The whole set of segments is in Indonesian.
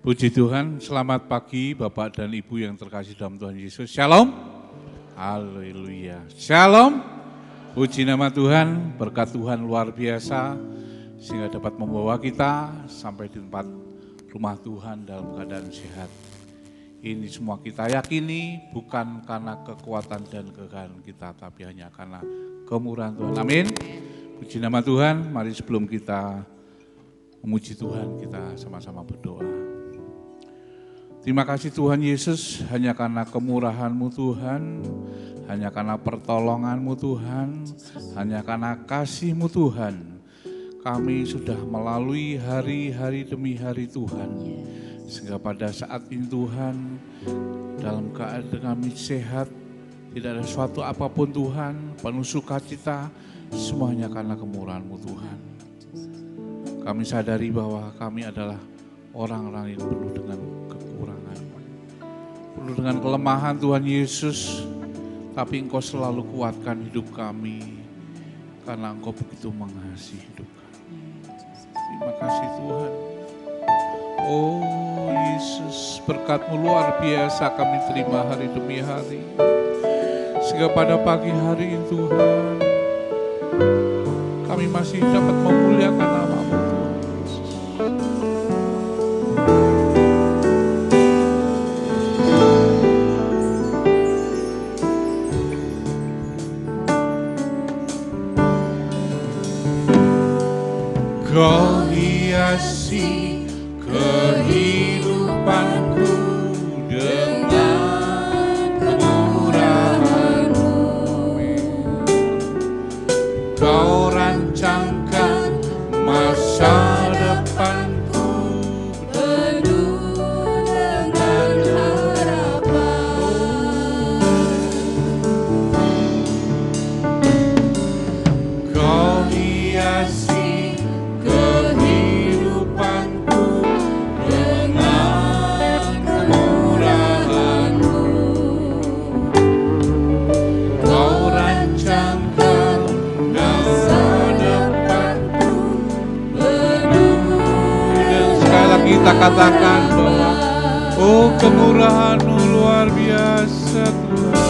Puji Tuhan, selamat pagi Bapak dan Ibu yang terkasih dalam Tuhan Yesus. Shalom. Haleluya. Shalom. Puji nama Tuhan, berkat Tuhan luar biasa sehingga dapat membawa kita sampai di tempat rumah Tuhan dalam keadaan sehat. Ini semua kita yakini bukan karena kekuatan dan kekayaan kita, tapi hanya karena kemurahan Tuhan. Amin. Puji nama Tuhan, mari sebelum kita memuji Tuhan, kita sama-sama berdoa. Terima kasih Tuhan Yesus, hanya karena kemurahan-Mu Tuhan, hanya karena pertolongan-Mu Tuhan, hanya karena kasih-Mu Tuhan, kami sudah melalui hari-hari demi hari Tuhan. Sehingga pada saat ini Tuhan, dalam keadaan kami sehat, tidak ada sesuatu apapun Tuhan, penuh sukacita, semuanya karena kemurahan-Mu Tuhan. Kami sadari bahwa kami adalah orang-orang yang penuh dengan kekurangan, penuh dengan kelemahan Tuhan Yesus, tapi Engkau selalu kuatkan hidup kami, karena Engkau begitu mengasihi hidup kami. Terima kasih Tuhan. Oh Yesus, berkat-Mu luar biasa kami terima hari demi hari, sehingga pada pagi hari ini Tuhan, kami masih dapat memuliakan nama-Mu Tuhan. Kau hiasi kehidupanku dengan kemurahan-Mu. Kau rancangkan masa depanku penuh dengan harapan. Kau hiasi kita katakan bahwa oh kemurahan-Mu luar biasa Tuhan.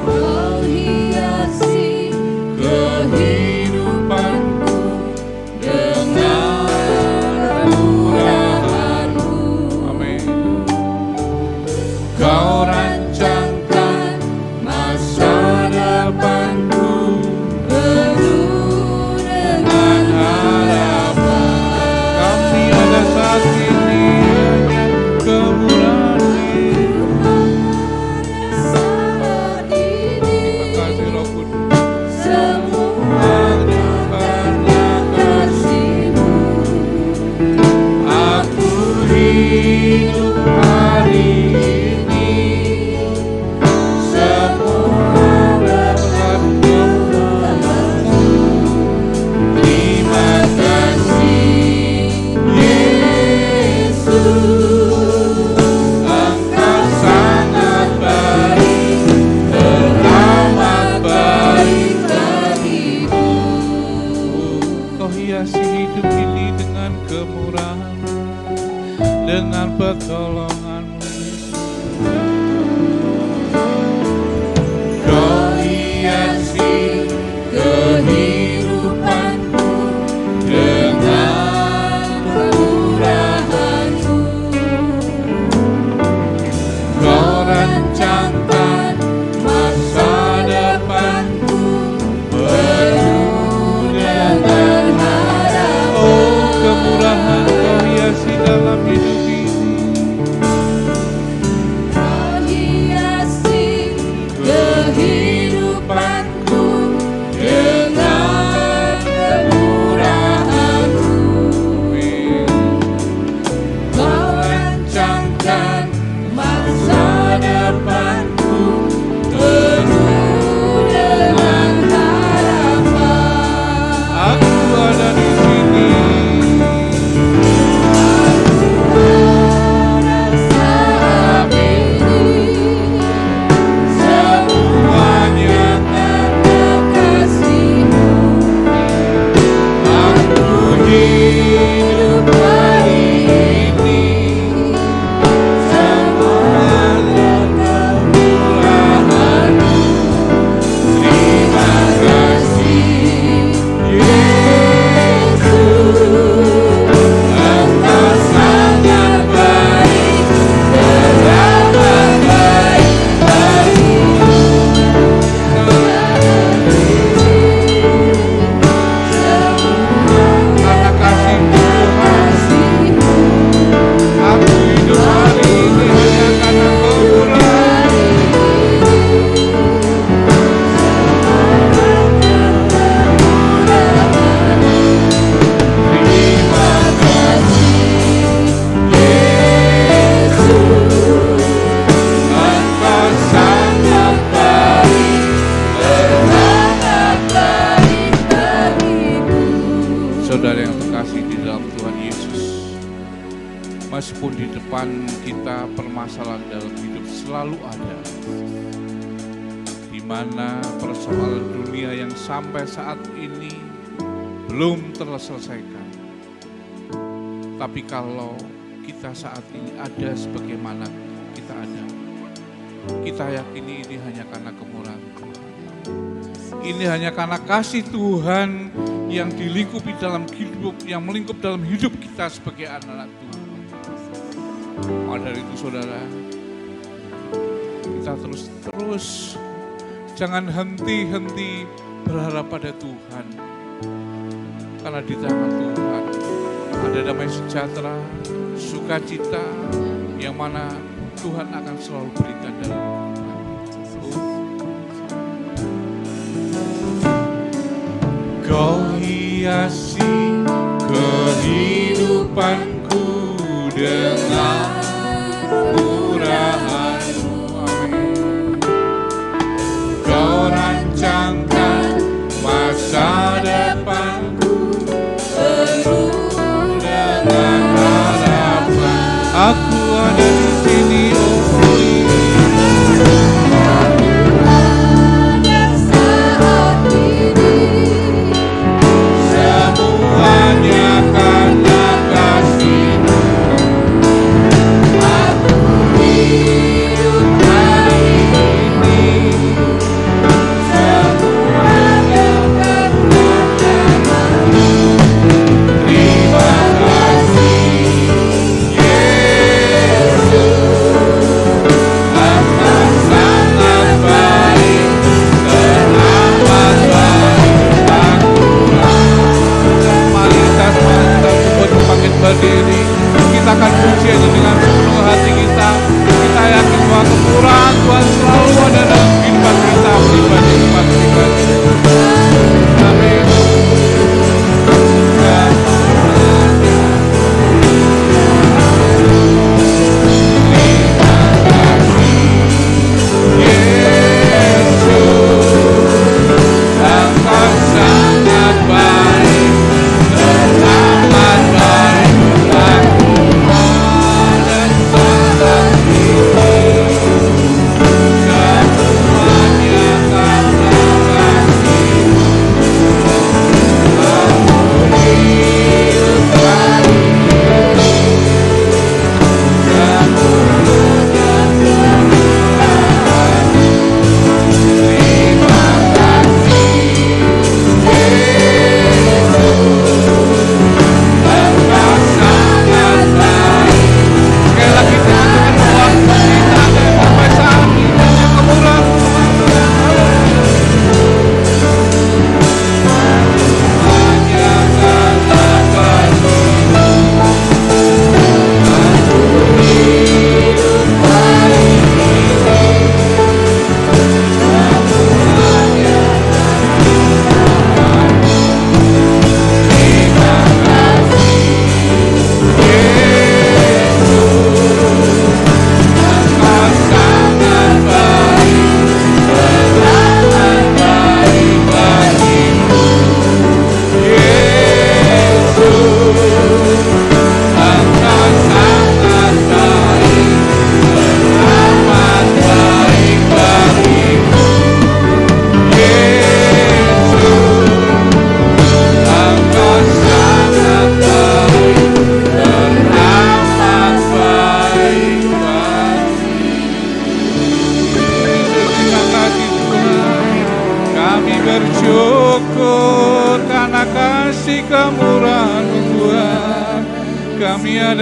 Kau hiasi kehidupanku dengan kemurahan-Mu. Amin. Kau rancangkan masa depanku penuh dengan harapan. Kami ada saat ini hanya kemurahan-Mu. Terima kasih Roh Kudus. Semuanya karena kasih-Mu. Aku hidup hari ini, semua berkat kemurahan-Mu. Terima kasih Yesus, Engkau sangat baik, teramat baik bagiku. Kau hiasi hidup ini dengan kemurahan-Mu, dengan pertolongan-Mu Yesus. Kau hiasi kehidupanku dengan kemurahan-Mu. Kau rancangkan masa depanku penuh dengan harapan. Oh kemurahan Kau hiasi dalam hidup ini. apapun di depan kita, permasalahan dalam hidup selalu ada. Di mana persoalan dunia yang sampai saat ini belum terselesaikan. Tapi kalau kita saat ini ada sebagaimana kita ada, kita yakini ini hanya karena kemurahan Tuhan. Ini hanya karena kasih Tuhan yang dilingkupi dalam hidup, yang melingkup dalam hidup kita sebagai anak-anak Tuhan. Maka dari itu saudara, kita terus jangan henti-henti berharap pada Tuhan. Karena di tangan Tuhan ada damai sejahtera, sukacita yang mana Tuhan akan selalu berikan dalam kehidupan. Kau hiasi kehidupanku dengan murahan-Mu, amin. Kau rancangkan masa depanku penuh dengan harapan. Aku ada di sini, oh berdiri, kita akan puji aja dengan sepenuh hati kita. Kita yakin bahwa kemurahan Tuhan selalu ada dalam kehidupan kita, pribadi pribadi. Amin.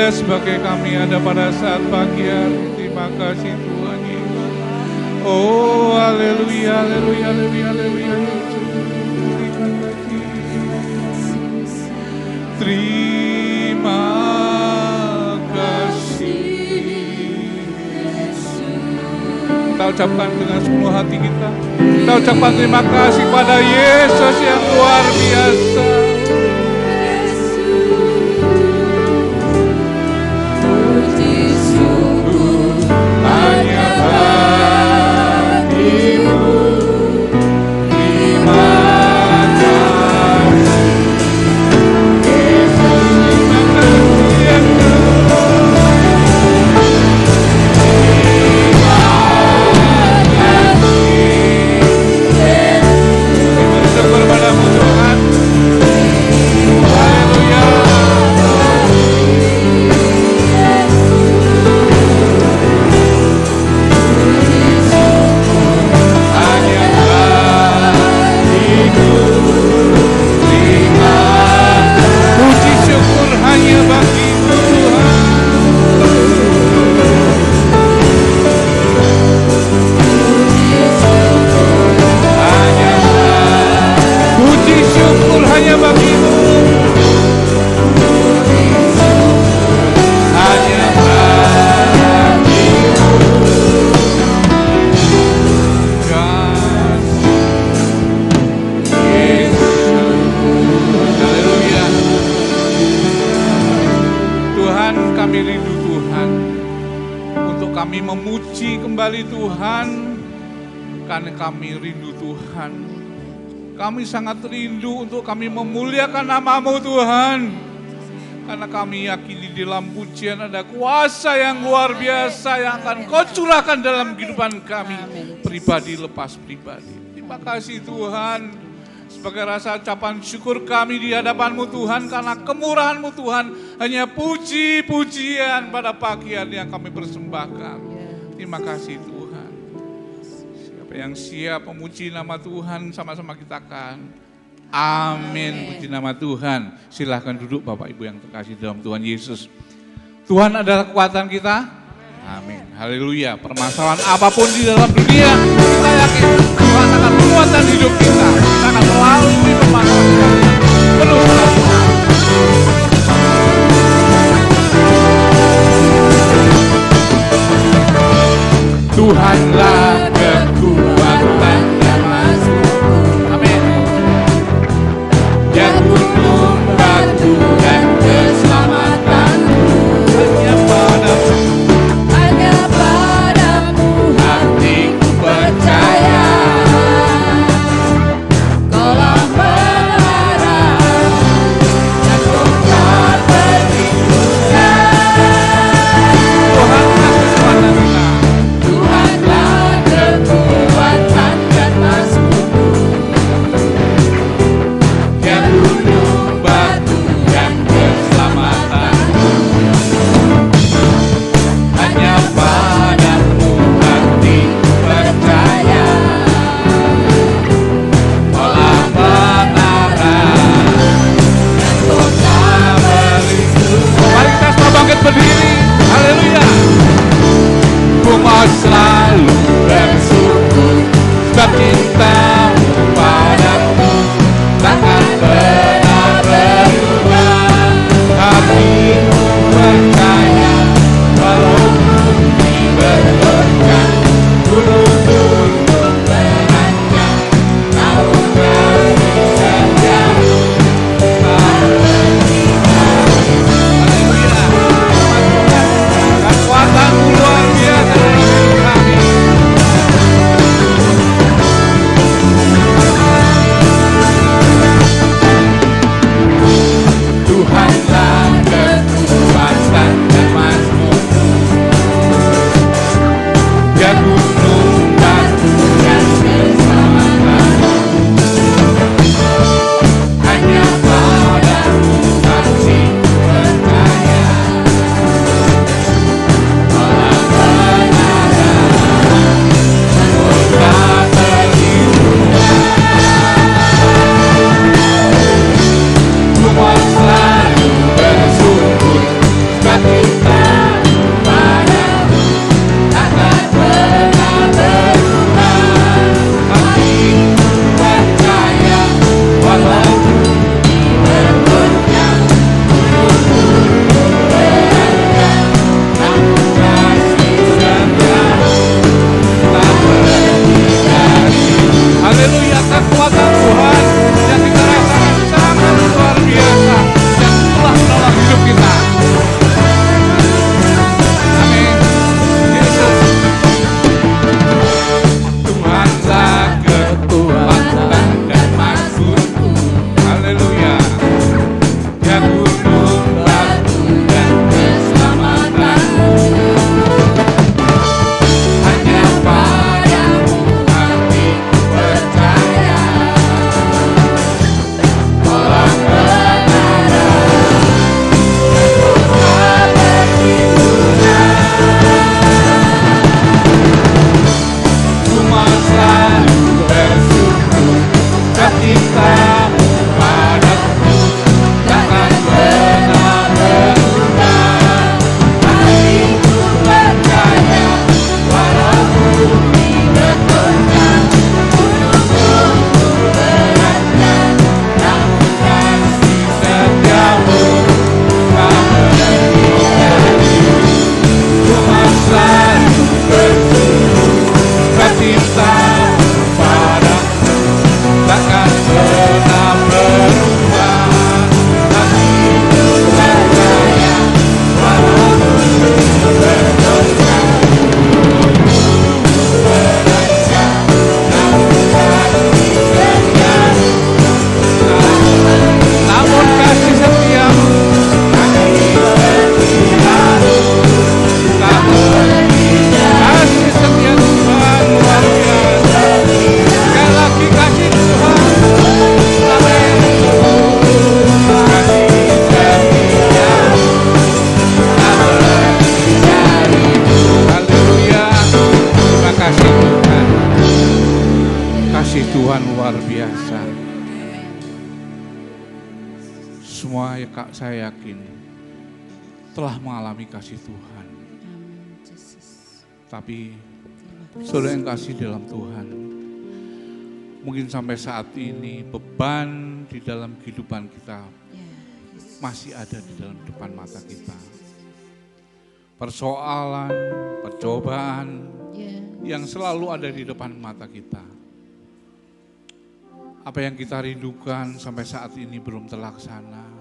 Sebagai kami ada pada saat pagi hari. Terima kasih Tuhan Yesus. Oh haleluya, haleluya, haleluya, haleluya. Terima kasih. Terima kasih. Kita ucapkan dengan sepenuh hati kita. Kita ucapkan terima kasih pada Yesus yang luar biasa. kami memuji kembali Tuhan, karena kami rindu Tuhan. Kami sangat rindu untuk kami memuliakan nama-Mu Tuhan. Karena kami yakin di dalam pujian ada kuasa yang luar biasa yang akan Kau curahkan dalam kehidupan kami, pribadi lepas pribadi. Terima kasih Tuhan, sebagai rasa ucapan syukur kami di hadapan-Mu Tuhan, karena kemurahan-Mu Tuhan, hanya puji-pujian pada pagi hari yang kami persembahkan. Terima kasih Tuhan. Siapa yang siap memuji nama Tuhan, sama-sama kita akan amin. Puji nama Tuhan. Silahkan duduk Bapak Ibu yang terkasih dalam Tuhan Yesus. Tuhan adalah kekuatan kita. Amin. Haleluya. Permasalahan apapun di dalam dunia, kita yakin Tuhan akan menguatkan hidup kita. Kita akan melalui permasalahan penuh sukacita. Tuhanlah kekuatan dan masukku. Amin. Ya gunung batu dan keselamatanku, hanya padamu hatiku percaya. Kaulah menara dan Kau tak berhentikan. Tuhanlah kekuatan dan masukku. Ya gunung batu dan keselamatanku, hanya padamu hatiku percaya. Kaulah menara dan Kau tak berhentikan. Mari kita semua bangkit berdiri. Haleluya. Ku mau selalu bersyukur sebab cinta-Mu padaku takkan pernah berubah. Hatiku percaya walau bumi bergoncang, gunung turun beranjak, namun kasih setiamu tak berhenti. Haleluya. Kekuatan-Mu luar biasa dalam hidup kami. Tuhanlah kekuatan dan masukku. Ya gunung batu dan keselamatanku, hanya padamu hatiku percaya. Kaulah menara dan Kau tak berhentikan. Ku mau selalu bersyukur sebab cinta-Mu padaku takkan pernah berubah. Hatiku percaya walau bumi bergoncang, gunung turun beranjak, namun kasih setiamu tak berhenti. Haleluya. Kekuatan Tuhan yang kita rasakan sangat luar biasa, yang telah menolong hidup kita. Amin. Yesus. Tuhanlah kekuatan dan masukku. Haleluya. Ya gunung batu dan keselamatanku, hanya padamu hatiku percaya. Kaulah menara dan Kau tak berhentikan. Ku mau selalu bersyukur sebab cinta-Mu padaku takkan pernah berubah. Hatiku percaya walau bumi bergoncang, gunung turun beranjak, namun kasih setiamu tak berhenti. Ku mau selalu bersyukur sebab cinta-Mu padaku takkan pernah semua ya Kak, saya yakin telah mengalami kasih Tuhan. Tapi saudara yang kasih dalam Tuhan, mungkin sampai saat ini beban di dalam kehidupan kita masih ada di dalam depan mata kita. Persoalan, percobaan yang selalu ada di depan mata kita. Apa yang kita rindukan sampai saat ini belum terlaksana.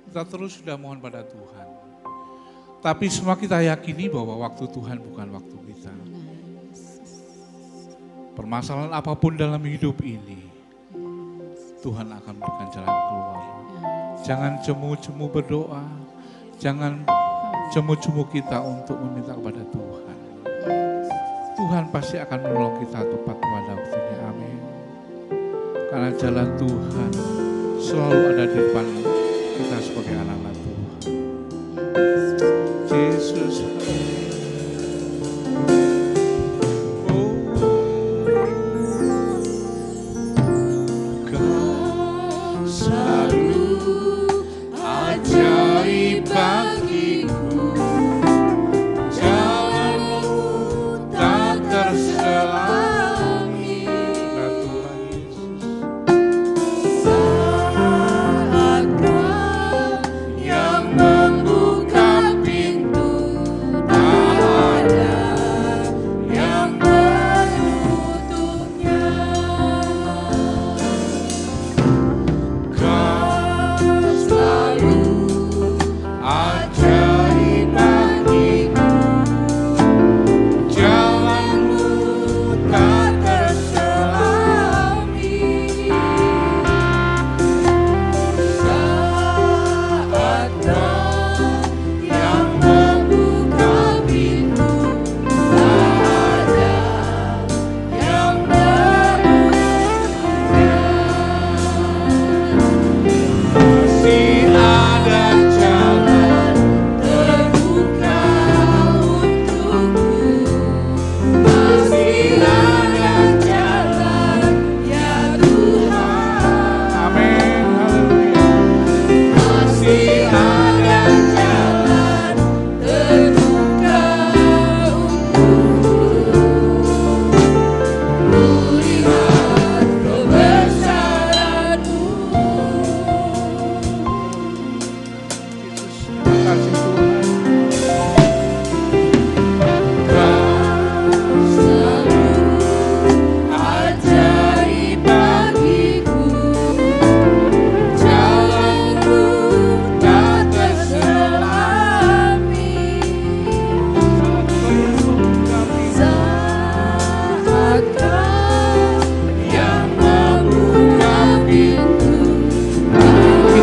Kita terus sudah mohon pada Tuhan. Tapi semua kita yakini bahwa waktu Tuhan bukan waktu kita. Permasalahan apapun dalam hidup ini, Tuhan akan berikan jalan keluar. Jangan jemu-jemu berdoa, jangan jemu-jemu kita untuk meminta kepada Tuhan. Tuhan pasti akan menolong kita tepat pada waktunya, amin. Karena jalan Tuhan selalu ada di depan kita sebagai anak-anak Tuhan. Yesus.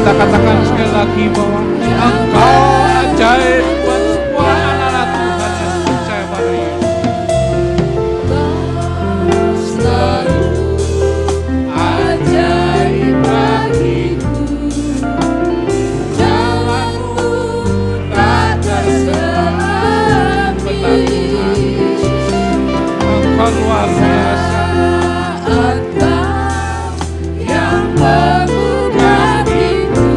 Katakan sekali lagi bahwa Engkau ajaib buat semua anak-anak Tuhan yang percaya pada Yesus. Selalu ajaib bagiku, jalanmu tak terselami. Engkau luar biasa. Engkau yang membuka pintu.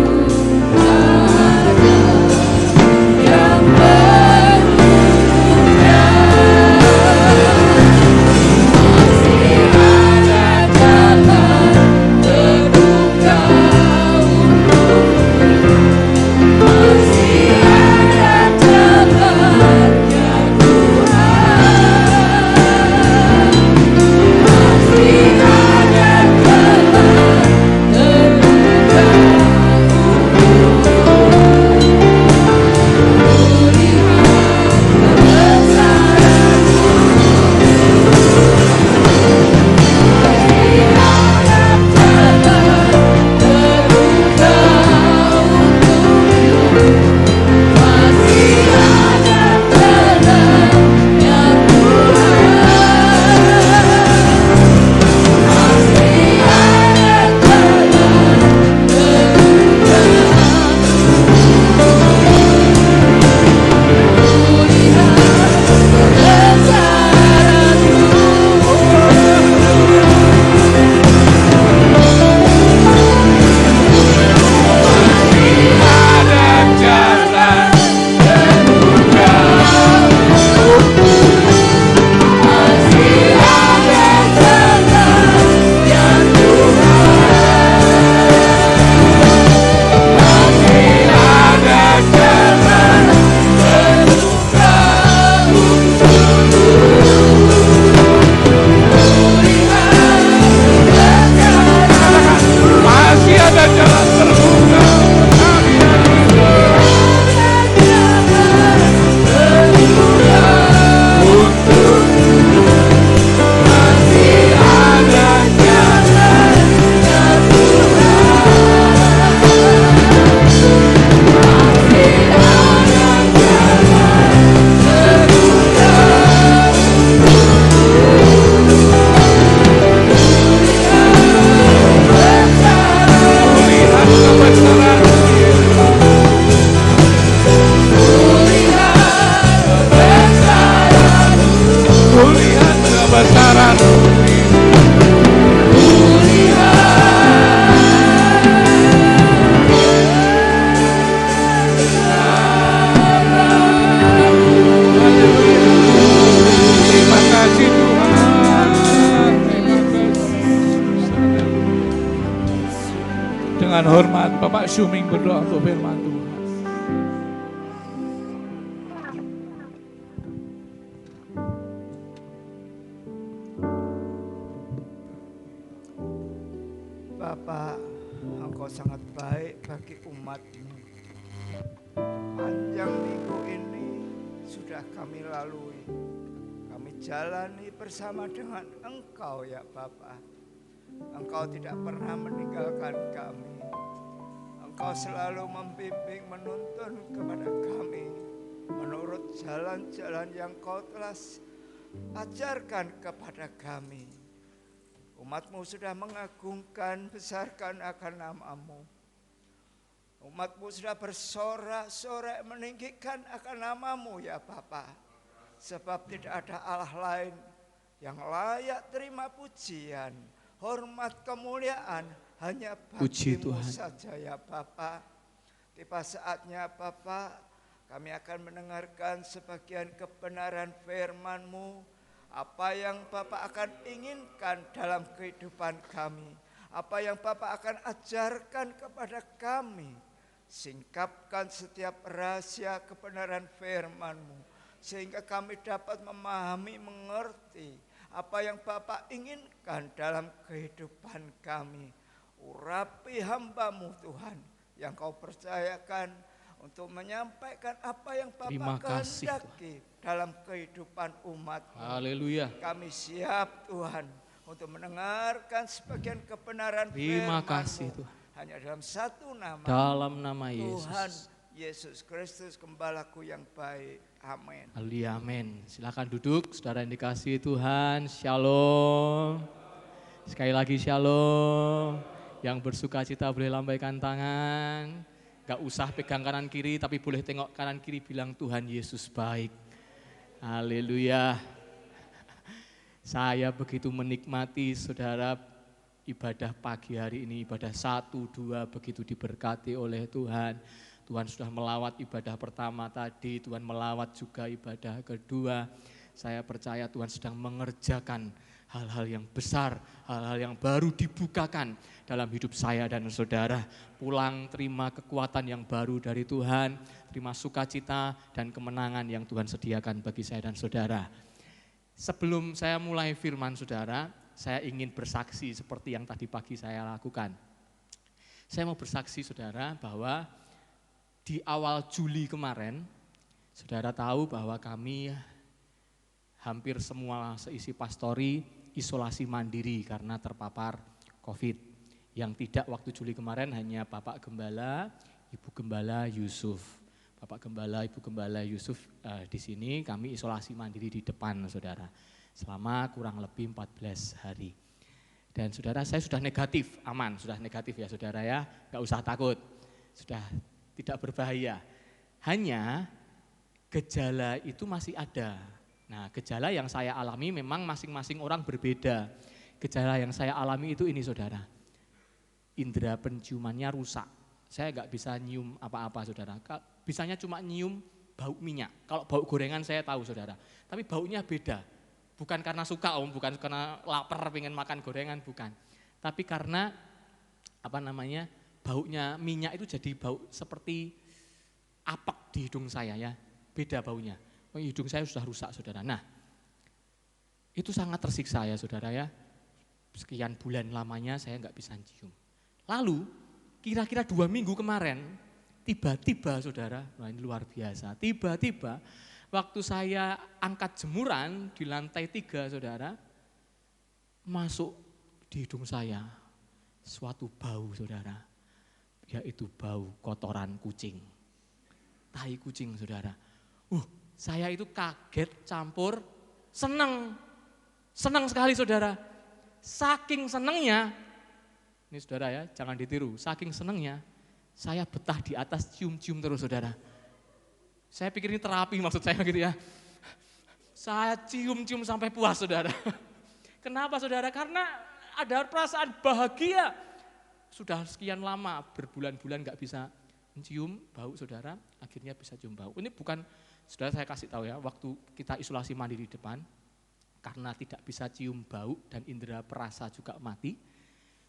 dengan hormat, Bapak Syuming berdoa untuk firman Tuhan. Bapa, Engkau sangat baik bagi umat-Mu. Panjang minggu ini sudah kami lalui. Kami jalani bersama dengan Engkau ya Bapa. Engkau tidak pernah meninggalkan kami. Engkau selalu membimbing, menuntun kepada kami menurut jalan-jalan yang Kau telah ajarkan kepada kami. Umat-Mu sudah mengagungkan, besarkan akan nama-Mu. Umat-Mu sudah bersorak-sorai meninggikan akan nama-Mu ya Bapa. Sebab tidak ada Allah lain yang layak terima pujian, hormat, kemuliaan hanya bagi-Mu saja ya Bapa. Tiba saatnya Bapa, kami akan mendengarkan sebagian kebenaran firman-Mu. Apa yang Bapak akan inginkan dalam kehidupan kami, apa yang Bapak akan ajarkan kepada kami. Singkapkan setiap rahasia kebenaran firman-Mu, sehingga kami dapat memahami, mengerti apa yang Bapak inginkan dalam kehidupan kami. Urapi hamba-Mu Tuhan, yang Kau percayakan untuk menyampaikan apa yang Bapak kehendaki dalam kehidupan umat. Haleluya. Kami siap Tuhan untuk mendengarkan sebagian kebenaran firman-Mu. Hanya dalam satu nama. Dalam nama Yesus. Tuhan Yesus Kristus Gembalaku yang baik. Amin. Haleluya, amin. Silakan duduk, saudara yang dikasihi Tuhan. Shalom. Sekali lagi shalom. Yang bersuka cita boleh lambaikan tangan. Gak usah pegang kanan kiri, tapi boleh tengok kanan kiri bilang Tuhan Yesus baik. Haleluya. Saya begitu menikmati saudara ibadah pagi hari ini, ibadah 1, 2 begitu diberkati oleh Tuhan. Tuhan sudah melawat ibadah pertama tadi, Tuhan melawat juga ibadah kedua. Saya percaya Tuhan sedang mengerjakan hal-hal yang besar, hal-hal yang baru dibukakan dalam hidup saya dan saudara. Pulang terima kekuatan yang baru dari Tuhan, terima sukacita dan kemenangan yang Tuhan sediakan bagi saya dan saudara. Sebelum saya mulai firman saudara, saya ingin bersaksi seperti yang tadi pagi saya lakukan. Saya mau bersaksi saudara bahwa di awal Juli kemarin, saudara tahu bahwa kami hampir semua seisi pastori isolasi mandiri karena terpapar COVID. Yang tidak waktu Juli kemarin hanya Bapak Gembala, Ibu Gembala Yusuf. Bapak Gembala, Ibu Gembala Yusuf di sini kami isolasi mandiri di depan saudara. Selama kurang lebih 14 hari. Dan saudara saya sudah negatif, aman, sudah negatif ya saudara ya, gak usah takut. Sudah tidak berbahaya. Hanya gejala itu masih ada. Nah, gejala yang saya alami memang masing-masing orang berbeda. Gejala yang saya alami itu ini saudara, indera penciumannya rusak. Saya nggak bisa nyium apa-apa saudara, bisanya cuma nyium bau minyak. Kalau bau gorengan saya tahu saudara, tapi baunya beda. Bukan karena suka bukan karena lapar pengen makan gorengan, bukan. Tapi karena baunya minyak itu jadi bau seperti apek di hidung saya ya, beda baunya. Hidung saya sudah rusak saudara. Nah, itu sangat tersiksa ya saudara ya. Sekian bulan lamanya saya nggak bisa cium. Lalu kira-kira 2 minggu kemarin, tiba-tiba saudara, wah ini luar biasa. Tiba-tiba waktu saya angkat jemuran di lantai 3 saudara, masuk di hidung saya suatu bau saudara. Yaitu bau kotoran kucing, tai kucing saudara. Saya itu kaget campur senang sekali saudara. Saking senangnya, ini saudara ya jangan ditiru, saking senangnya saya betah di atas cium-cium terus saudara. Saya pikir ini terapi maksud saya gitu ya. Saya cium-cium sampai puas saudara. Kenapa saudara? Karena ada perasaan bahagia. Sudah sekian lama, berbulan-bulan gak bisa mencium bau saudara, akhirnya bisa cium bau. Ini bukan, saudara saya kasih tahu ya, waktu kita isolasi mandiri di depan, karena tidak bisa cium bau dan indera perasa juga mati,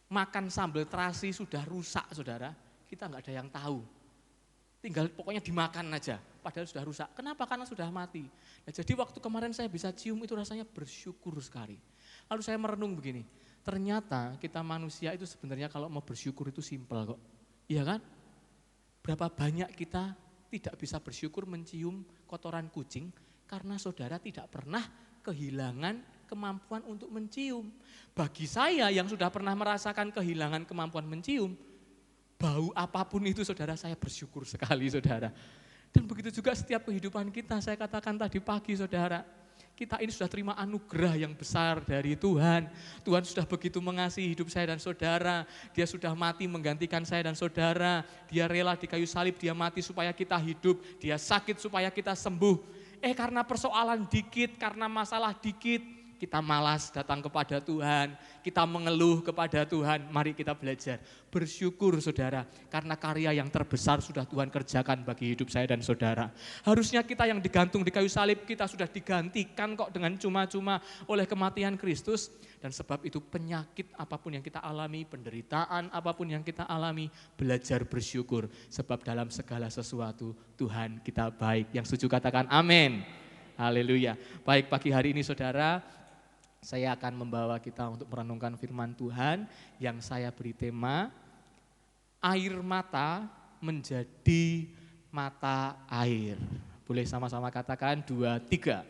makan sambal terasi sudah rusak saudara, kita nggak ada yang tahu. Tinggal pokoknya dimakan aja, padahal sudah rusak. Kenapa? Karena sudah mati. Nah, jadi waktu kemarin saya bisa cium itu rasanya bersyukur sekali. Lalu saya merenung begini, ternyata kita manusia itu sebenarnya kalau mau bersyukur itu simpel kok. Iya kan? Berapa banyak kita tidak bisa bersyukur mencium kotoran kucing karena saudara tidak pernah kehilangan kemampuan untuk mencium. Bagi saya yang sudah pernah merasakan kehilangan kemampuan mencium, bau apapun itu saudara, saya bersyukur sekali saudara. Dan begitu juga setiap kehidupan kita, saya katakan tadi pagi saudara, kita ini sudah terima anugerah yang besar dari Tuhan. Tuhan sudah begitu mengasihi hidup saya dan saudara. Dia sudah mati menggantikan saya dan saudara. Dia rela di kayu salib, dia mati supaya kita hidup. Dia sakit supaya kita sembuh. Karena persoalan dikit, karena masalah dikit, kita malas datang kepada Tuhan, kita mengeluh kepada Tuhan. Mari kita belajar bersyukur saudara, karena karya yang terbesar sudah Tuhan kerjakan bagi hidup saya dan saudara. Harusnya kita yang digantung di kayu salib, kita sudah digantikan kok dengan cuma-cuma oleh kematian Kristus. Dan sebab itu penyakit apapun yang kita alami, penderitaan apapun yang kita alami, belajar bersyukur. Sebab dalam segala sesuatu Tuhan kita baik. Yang setuju katakan amin. Haleluya. Baik, pagi hari ini saudara, saya akan membawa kita untuk merenungkan firman Tuhan yang saya beri tema, air mata menjadi mata air. Boleh sama-sama katakan 2, 3.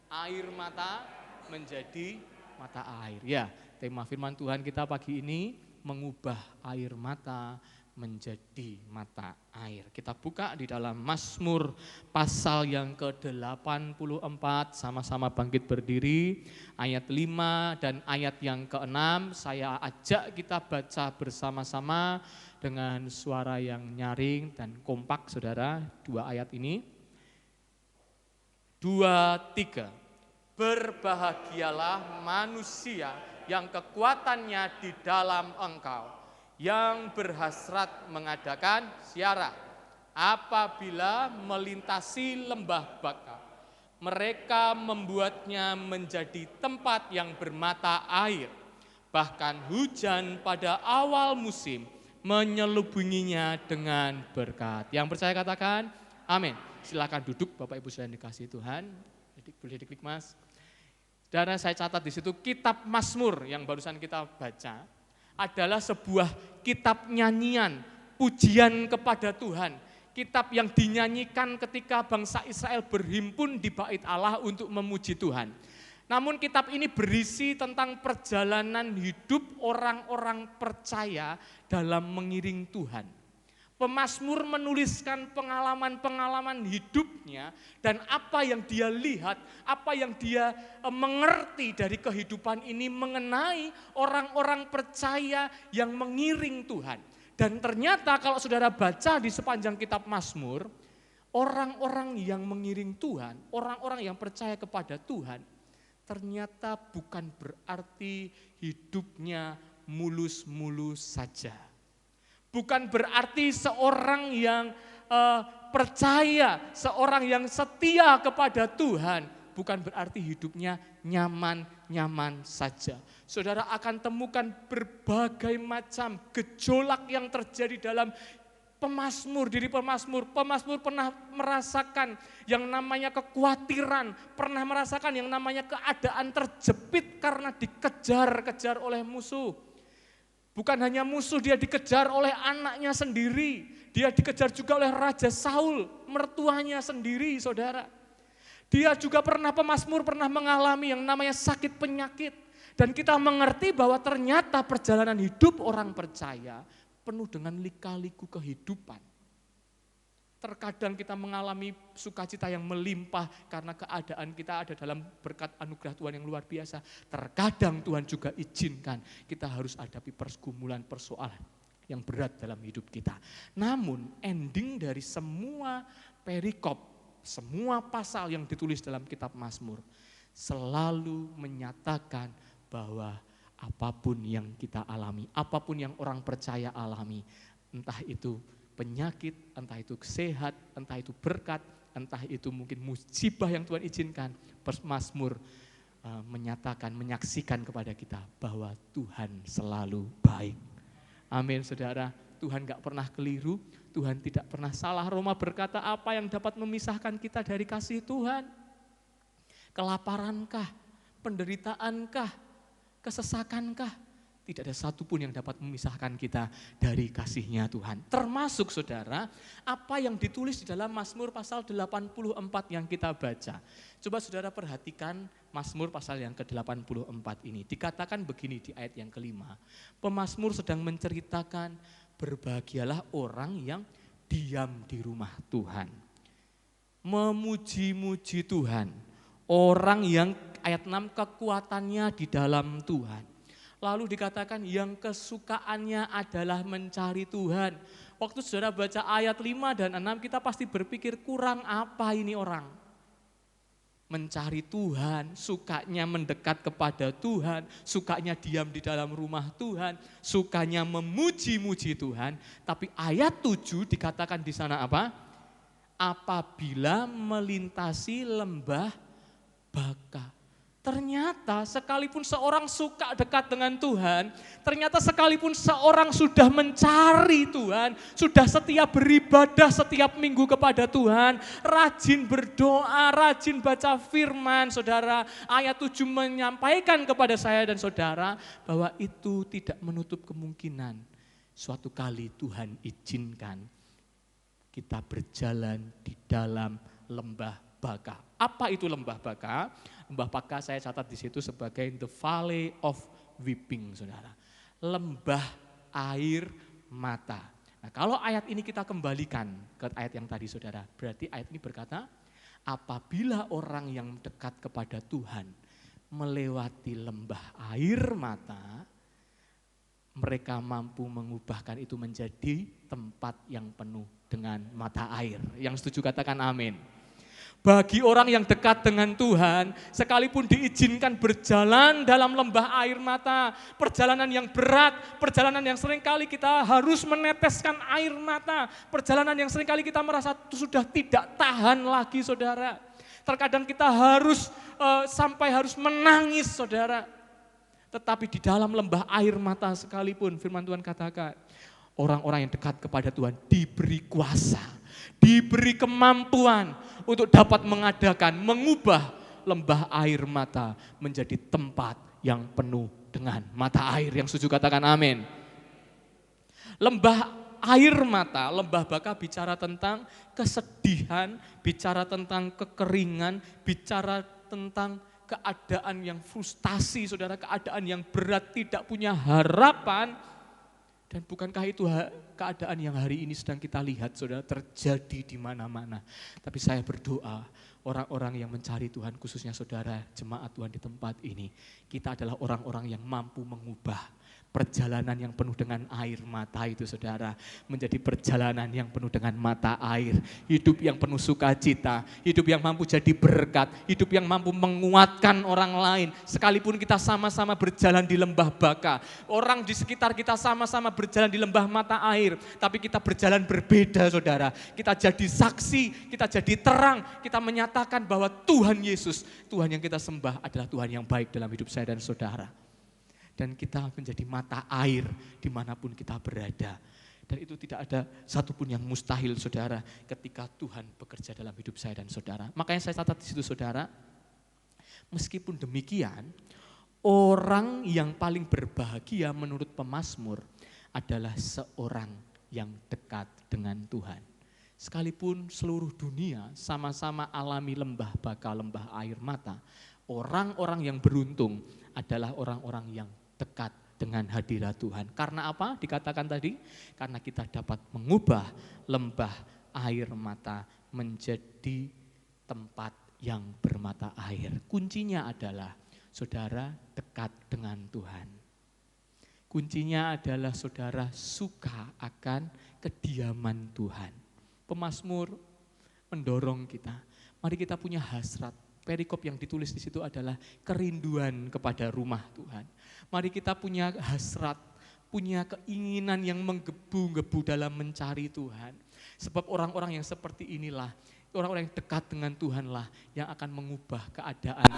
Air mata menjadi mata air. Ya, tema firman Tuhan kita pagi ini mengubah air mata menjadi mata air. Kita buka di dalam Mazmur pasal yang ke-84, sama-sama bangkit berdiri, ayat 5 dan ayat yang ke-6. Saya ajak kita baca bersama-sama dengan suara yang nyaring dan kompak saudara, 2 ayat ini. 2, 3. Berbahagialah manusia yang kekuatannya di dalam Engkau, yang berhasrat mengadakan ziarah apabila melintasi lembah Baka. Mereka membuatnya menjadi tempat yang bermata air. Bahkan hujan pada awal musim menyelubunginya dengan berkat. Yang percaya katakan amin. Silakan duduk Bapak Ibu sekalian dikasihi Tuhan. Boleh diklik Mas. Dan saya catat di situ kitab Mazmur yang barusan kita baca adalah sebuah kitab nyanyian, pujian kepada Tuhan. Kitab yang dinyanyikan ketika bangsa Israel berhimpun di bait Allah untuk memuji Tuhan. Namun kitab ini berisi tentang perjalanan hidup orang-orang percaya dalam mengiring Tuhan. Pemazmur menuliskan pengalaman-pengalaman hidupnya dan apa yang dia lihat, apa yang dia mengerti dari kehidupan ini mengenai orang-orang percaya yang mengiring Tuhan. Dan ternyata kalau saudara baca di sepanjang kitab Mazmur, orang-orang yang mengiring Tuhan, orang-orang yang percaya kepada Tuhan, ternyata bukan berarti hidupnya mulus-mulus saja. Bukan berarti seorang yang percaya, seorang yang setia kepada Tuhan, bukan berarti hidupnya nyaman-nyaman saja. Saudara akan temukan berbagai macam gejolak yang terjadi dalam pemazmur, diri pemazmur. Pemazmur pernah merasakan yang namanya kekhawatiran, pernah merasakan yang namanya keadaan terjepit karena dikejar-kejar oleh musuh. Bukan hanya musuh, dia dikejar oleh anaknya sendiri. Dia dikejar juga oleh Raja Saul, mertuanya sendiri saudara. Dia juga pemazmur pernah mengalami yang namanya sakit penyakit. Dan kita mengerti bahwa ternyata perjalanan hidup orang percaya penuh dengan lika-liku kehidupan. Terkadang kita mengalami sukacita yang melimpah karena keadaan kita ada dalam berkat anugerah Tuhan yang luar biasa. Terkadang Tuhan juga izinkan kita harus hadapi pergumulan, persoalan yang berat dalam hidup kita. Namun ending dari semua perikop, semua pasal yang ditulis dalam kitab Mazmur selalu menyatakan bahwa apapun yang kita alami, apapun yang orang percaya alami, entah itu penyakit, entah itu sehat, entah itu berkat, entah itu mungkin musibah yang Tuhan izinkan, Mazmur menyatakan, menyaksikan kepada kita bahwa Tuhan selalu baik. Amin saudara. Tuhan gak pernah keliru, Tuhan tidak pernah salah. Roma berkata, apa yang dapat memisahkan kita dari kasih Tuhan? Kelaparankah? Penderitaankah? Kesesakankah? Tidak ada satupun yang dapat memisahkan kita dari kasih-Nya Tuhan. Termasuk saudara, apa yang ditulis di dalam Mazmur pasal 84 yang kita baca. Coba saudara perhatikan Mazmur pasal yang ke-84 ini. Dikatakan begini di ayat yang kelima. Pemazmur sedang menceritakan, berbahagialah orang yang diam di rumah Tuhan. Memuji-muji Tuhan. Orang yang ayat 6 kekuatannya di dalam Tuhan. Lalu dikatakan yang kesukaannya adalah mencari Tuhan. Waktu saudara baca ayat 5 dan 6 kita pasti berpikir kurang apa ini orang. Mencari Tuhan, sukanya mendekat kepada Tuhan, sukanya diam di dalam rumah Tuhan, sukanya memuji-muji Tuhan. Tapi ayat 7 dikatakan di sana apa? Apabila melintasi lembah Baka. Ternyata sekalipun seorang suka dekat dengan Tuhan, ternyata sekalipun seorang sudah mencari Tuhan, sudah setia beribadah setiap minggu kepada Tuhan, rajin berdoa, rajin baca firman, saudara, ayat 7 menyampaikan kepada saya dan saudara bahwa itu tidak menutup kemungkinan suatu kali Tuhan izinkan kita berjalan di dalam lembah Baka. Apa itu lembah Baka? Lembah Baka saya catat di situ sebagai the valley of weeping, saudara. Lembah air mata. Nah, kalau ayat ini kita kembalikan ke ayat yang tadi, saudara, berarti ayat ini berkata, apabila orang yang dekat kepada Tuhan melewati lembah air mata, mereka mampu mengubahkan itu menjadi tempat yang penuh dengan mata air. Yang setuju katakan amin. Bagi orang yang dekat dengan Tuhan, sekalipun diizinkan berjalan dalam lembah air mata, perjalanan yang berat, perjalanan yang seringkali kita harus meneteskan air mata, perjalanan yang seringkali kita merasa sudah tidak tahan lagi, saudara. Terkadang kita harus sampai harus menangis, saudara. Tetapi di dalam lembah air mata sekalipun, firman Tuhan katakan, orang-orang yang dekat kepada Tuhan diberi kuasa, diberi kemampuan untuk dapat mengubah lembah air mata menjadi tempat yang penuh dengan mata air. Yang setuju katakan amin. Lembah air mata, lembah Baka bicara tentang kesedihan, bicara tentang kekeringan, bicara tentang keadaan yang frustasi, saudara, keadaan yang berat, tidak punya harapan. Dan bukankah itu keadaan yang hari ini sedang kita lihat, saudara, terjadi di mana-mana. Tapi saya berdoa, orang-orang yang mencari Tuhan, khususnya saudara, jemaat Tuhan di tempat ini, kita adalah orang-orang yang mampu mengubah perjalanan yang penuh dengan air mata itu, saudara, menjadi perjalanan yang penuh dengan mata air. Hidup yang penuh sukacita, hidup yang mampu jadi berkat, hidup yang mampu menguatkan orang lain. Sekalipun kita sama-sama berjalan di lembah Baka, orang di sekitar kita sama-sama berjalan di lembah mata air, tapi kita berjalan berbeda, saudara. Kita jadi saksi, kita jadi terang, kita menyatakan bahwa Tuhan Yesus, Tuhan yang kita sembah adalah Tuhan yang baik dalam hidup saya dan saudara. Dan kita menjadi mata air dimanapun kita berada. Dan itu tidak ada satupun yang mustahil, saudara, ketika Tuhan bekerja dalam hidup saya dan saudara. Makanya saya catat di situ, saudara, meskipun demikian, orang yang paling berbahagia menurut pemazmur adalah seorang yang dekat dengan Tuhan. Sekalipun seluruh dunia sama-sama alami lembah Baka, lembah air mata, orang-orang yang beruntung adalah orang-orang yang dekat dengan hadirat Tuhan. Karena apa? Dikatakan tadi, karena kita dapat mengubah lembah air mata menjadi tempat yang bermata air. Kuncinya adalah saudara dekat dengan Tuhan. Kuncinya adalah saudara suka akan kediaman Tuhan. Pemazmur mendorong kita, mari kita punya hasrat. Perikop yang ditulis di situ adalah kerinduan kepada rumah Tuhan. Mari kita punya hasrat, punya keinginan yang menggebu-gebu dalam mencari Tuhan. Sebab orang-orang yang seperti inilah, orang-orang yang dekat dengan Tuhanlah yang akan mengubah keadaan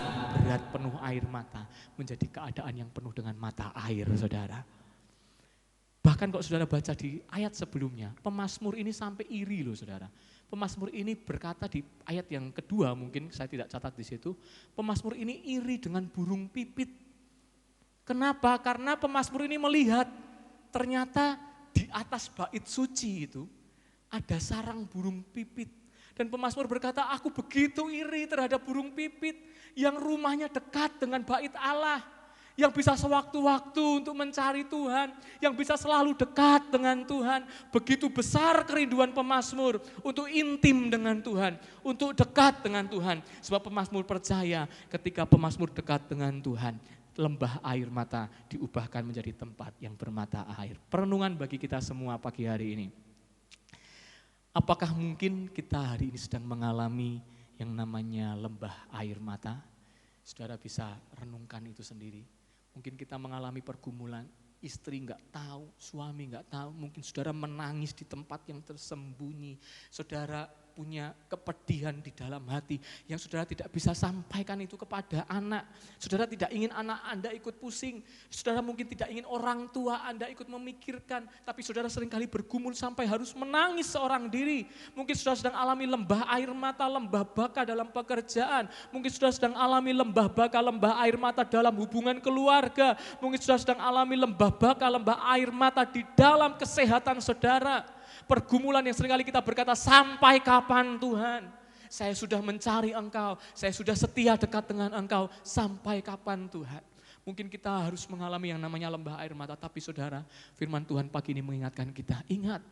berat penuh air mata menjadi keadaan yang penuh dengan mata air, saudara. Bahkan Bahkan kalau saudara baca di ayat sebelumnya, pemazmur ini sampai iri loh saudara. Pemazmur ini berkata di ayat yang kedua, mungkin saya tidak catat di situ, pemazmur ini iri dengan burung pipit. Kenapa? Karena pemazmur ini melihat ternyata di atas bait suci itu ada sarang burung pipit. Dan pemazmur berkata, aku begitu iri terhadap burung pipit yang rumahnya dekat dengan bait Allah. Yang bisa sewaktu-waktu untuk mencari Tuhan, yang bisa selalu dekat dengan Tuhan. Begitu besar kerinduan pemazmur untuk intim dengan Tuhan, untuk dekat dengan Tuhan. Sebab pemazmur percaya ketika pemazmur dekat dengan Tuhan, lembah air mata diubahkan menjadi tempat yang bermata air. Perenungan bagi kita semua pagi hari ini. Apakah mungkin kita hari ini sedang mengalami yang namanya lembah air mata? Saudara bisa renungkan itu sendiri. Mungkin kita mengalami pergumulan, istri enggak tahu, suami enggak tahu, mungkin saudara menangis di tempat yang tersembunyi, saudara punya kepedihan di dalam hati yang saudara tidak bisa sampaikan itu kepada anak, saudara tidak ingin anak Anda ikut pusing, saudara mungkin tidak ingin orang tua Anda ikut memikirkan, tapi saudara seringkali bergumul sampai harus menangis seorang diri. Mungkin saudara sedang alami lembah air mata, lembah baka dalam pekerjaan, mungkin saudara sedang alami lembah baka, lembah air mata dalam hubungan keluarga, mungkin saudara sedang alami lembah baka, lembah air mata di dalam kesehatan saudara. Pergumulan yang seringkali kita berkata, sampai kapan Tuhan? Saya sudah mencari Engkau, saya sudah setia dekat dengan Engkau, sampai kapan Tuhan? Mungkin kita harus mengalami yang namanya lembah air mata, tapi saudara, firman Tuhan pagi ini mengingatkan kita, ingat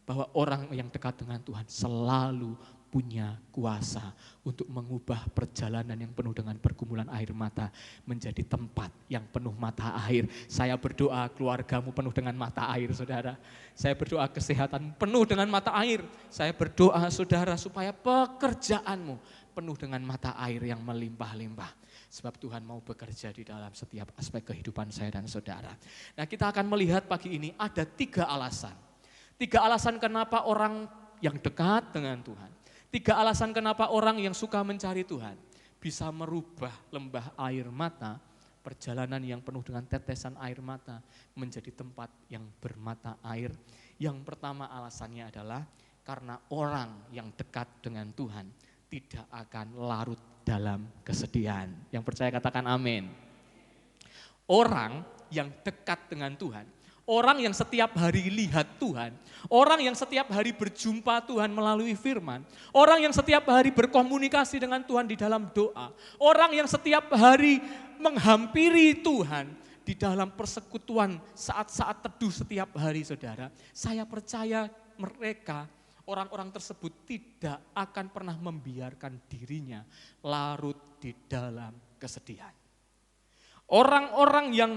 bahwa orang yang dekat dengan Tuhan selalu punya kuasa untuk mengubah perjalanan yang penuh dengan pergumulan air mata menjadi tempat yang penuh mata air. Saya berdoa keluargamu penuh dengan mata air, saudara. Saya berdoa kesehatan penuh dengan mata air. Saya berdoa, saudara, supaya pekerjaanmu penuh dengan mata air yang melimpah-limpah. Sebab Tuhan mau bekerja di dalam setiap aspek kehidupan saya dan saudara. Nah, kita akan melihat pagi ini ada 3 alasan. 3 alasan kenapa orang yang dekat dengan Tuhan, 3 alasan kenapa orang yang suka mencari Tuhan bisa merubah lembah air mata, perjalanan yang penuh dengan tetesan air mata menjadi tempat yang bermata air. Yang pertama alasannya adalah karena orang yang dekat dengan Tuhan tidak akan larut dalam kesedihan. Yang percaya katakan amin. Orang yang dekat dengan Tuhan, orang yang setiap hari lihat Tuhan, orang yang setiap hari berjumpa Tuhan melalui firman, orang yang setiap hari berkomunikasi dengan Tuhan di dalam doa, orang yang setiap hari menghampiri Tuhan di dalam persekutuan saat-saat teduh setiap hari, saudara. Saya percaya mereka, orang-orang tersebut tidak akan pernah membiarkan dirinya larut di dalam kesedihan. Orang-orang yang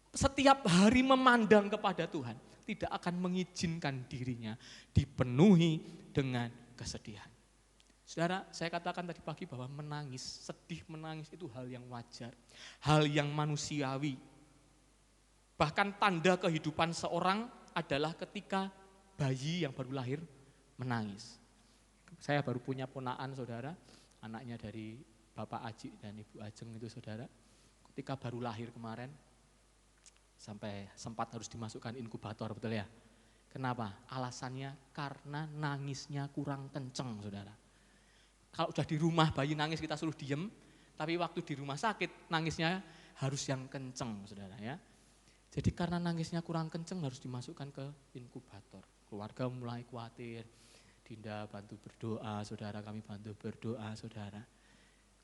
setiap hari memandang kepada Tuhan tidak akan mengizinkan dirinya dipenuhi dengan kesedihan. Saudara, saya katakan tadi pagi bahwa menangis, sedih menangis itu hal yang wajar, hal yang manusiawi. Bahkan tanda kehidupan seorang adalah ketika bayi yang baru lahir menangis. Saya baru punya ponakan, saudara, anaknya dari Bapak Aji dan Ibu Ajeng itu, saudara. Ketika baru lahir kemarin, sampai sempat harus dimasukkan inkubator, betul ya? Kenapa? Alasannya karena nangisnya kurang kenceng, saudara. Kalau udah di rumah bayi nangis kita suruh diem, tapi waktu di rumah sakit nangisnya harus yang kenceng, saudara ya. Jadi karena nangisnya kurang kenceng harus dimasukkan ke inkubator. Keluarga mulai khawatir, Dinda bantu berdoa, saudara, kami bantu berdoa, saudara.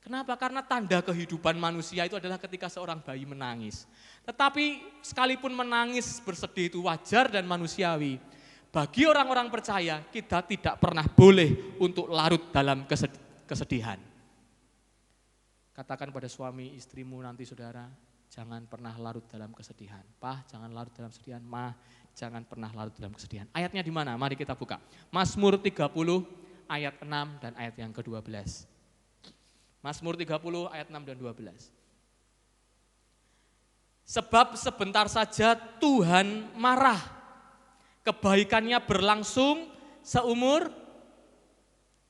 Kenapa? Karena tanda kehidupan manusia itu adalah ketika seorang bayi menangis. Tetapi sekalipun menangis bersedih itu wajar dan manusiawi, bagi orang-orang percaya kita tidak pernah boleh untuk larut dalam kesedihan. Katakan pada suami istrimu nanti, saudara, jangan pernah larut dalam kesedihan. Pah, jangan larut dalam kesedihan. Mah, jangan pernah larut dalam kesedihan. Ayatnya di mana? Mari kita buka. Mazmur 30 ayat 6 dan ayat yang ke-12. Mazmur 30 ayat 6 dan 12. Sebab sebentar saja Tuhan marah, kebaikannya berlangsung seumur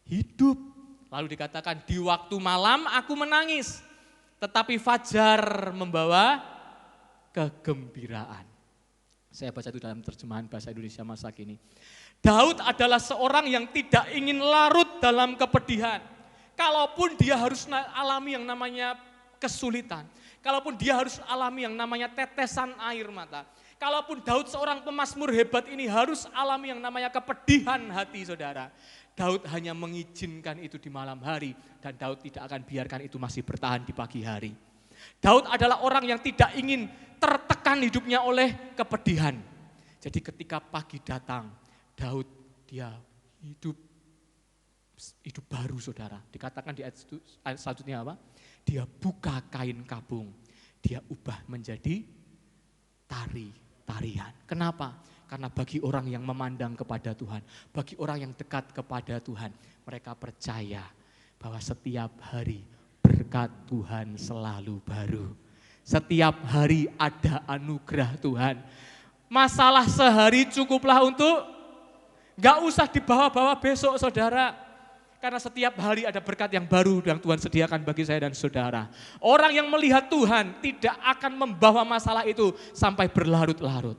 hidup. Lalu dikatakan di waktu malam aku menangis, tetapi fajar membawa kegembiraan. Saya baca itu dalam terjemahan bahasa Indonesia masa kini. Daud adalah seorang yang tidak ingin larut dalam kepedihan. Kalaupun dia harus alami yang namanya kesulitan. Kalaupun dia harus alami yang namanya tetesan air mata. Kalaupun Daud seorang pemazmur hebat ini harus alami yang namanya kepedihan hati saudara. Daud hanya mengizinkan itu di malam hari dan Daud tidak akan biarkan itu masih bertahan di pagi hari. Daud adalah orang yang tidak ingin tertekan hidupnya oleh kepedihan. Jadi ketika pagi datang, Daud dia hidup baru saudara. Dikatakan di ayat selanjutnya apa? Dia buka kain kabung, dia ubah menjadi tarian. Kenapa? Karena bagi orang yang memandang kepada Tuhan, bagi orang yang dekat kepada Tuhan, mereka percaya bahwa setiap hari berkat Tuhan selalu baru. Setiap hari ada anugerah Tuhan. Masalah sehari cukuplah untuk, gak usah dibawa-bawa besok saudara. Karena setiap hari ada berkat yang baru yang Tuhan sediakan bagi saya dan saudara. Orang yang melihat Tuhan tidak akan membawa masalah itu sampai berlarut-larut.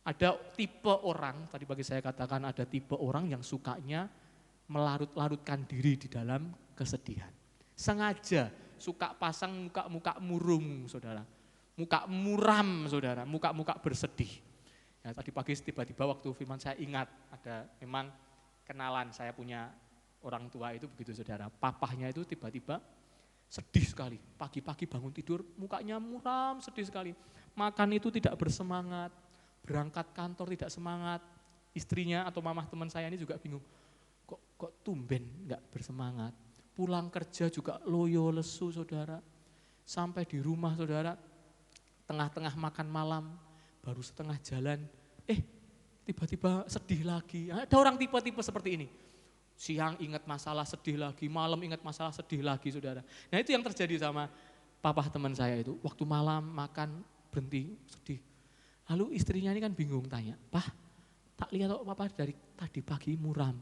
Ada tipe orang, tadi bagi saya katakan ada tipe orang yang sukanya melarut-larutkan diri di dalam kesedihan. Sengaja suka pasang muka-muka murung saudara. Muka muram saudara, muka-muka bersedih. Ya, tadi pagi tiba-tiba waktu firman saya ingat ada memang kenalan saya punya orang tua itu begitu saudara. Papahnya itu tiba-tiba sedih sekali. Pagi-pagi bangun tidur mukanya muram, sedih sekali. Makan itu tidak bersemangat, berangkat kantor tidak semangat. Istrinya atau mamah teman saya ini juga bingung. Kok tumben enggak bersemangat. Pulang kerja juga loyo lesu saudara. Sampai di rumah saudara, tengah-tengah makan malam, baru setengah jalan, tiba-tiba sedih lagi. Ada orang tipe-tipe seperti ini. Siang ingat masalah sedih lagi, malam ingat masalah sedih lagi saudara. Nah itu yang terjadi sama papa teman saya itu. Waktu malam makan berhenti sedih. Lalu istrinya ini kan bingung tanya, "Pah, tak lihat kok papa dari tadi pagi muram."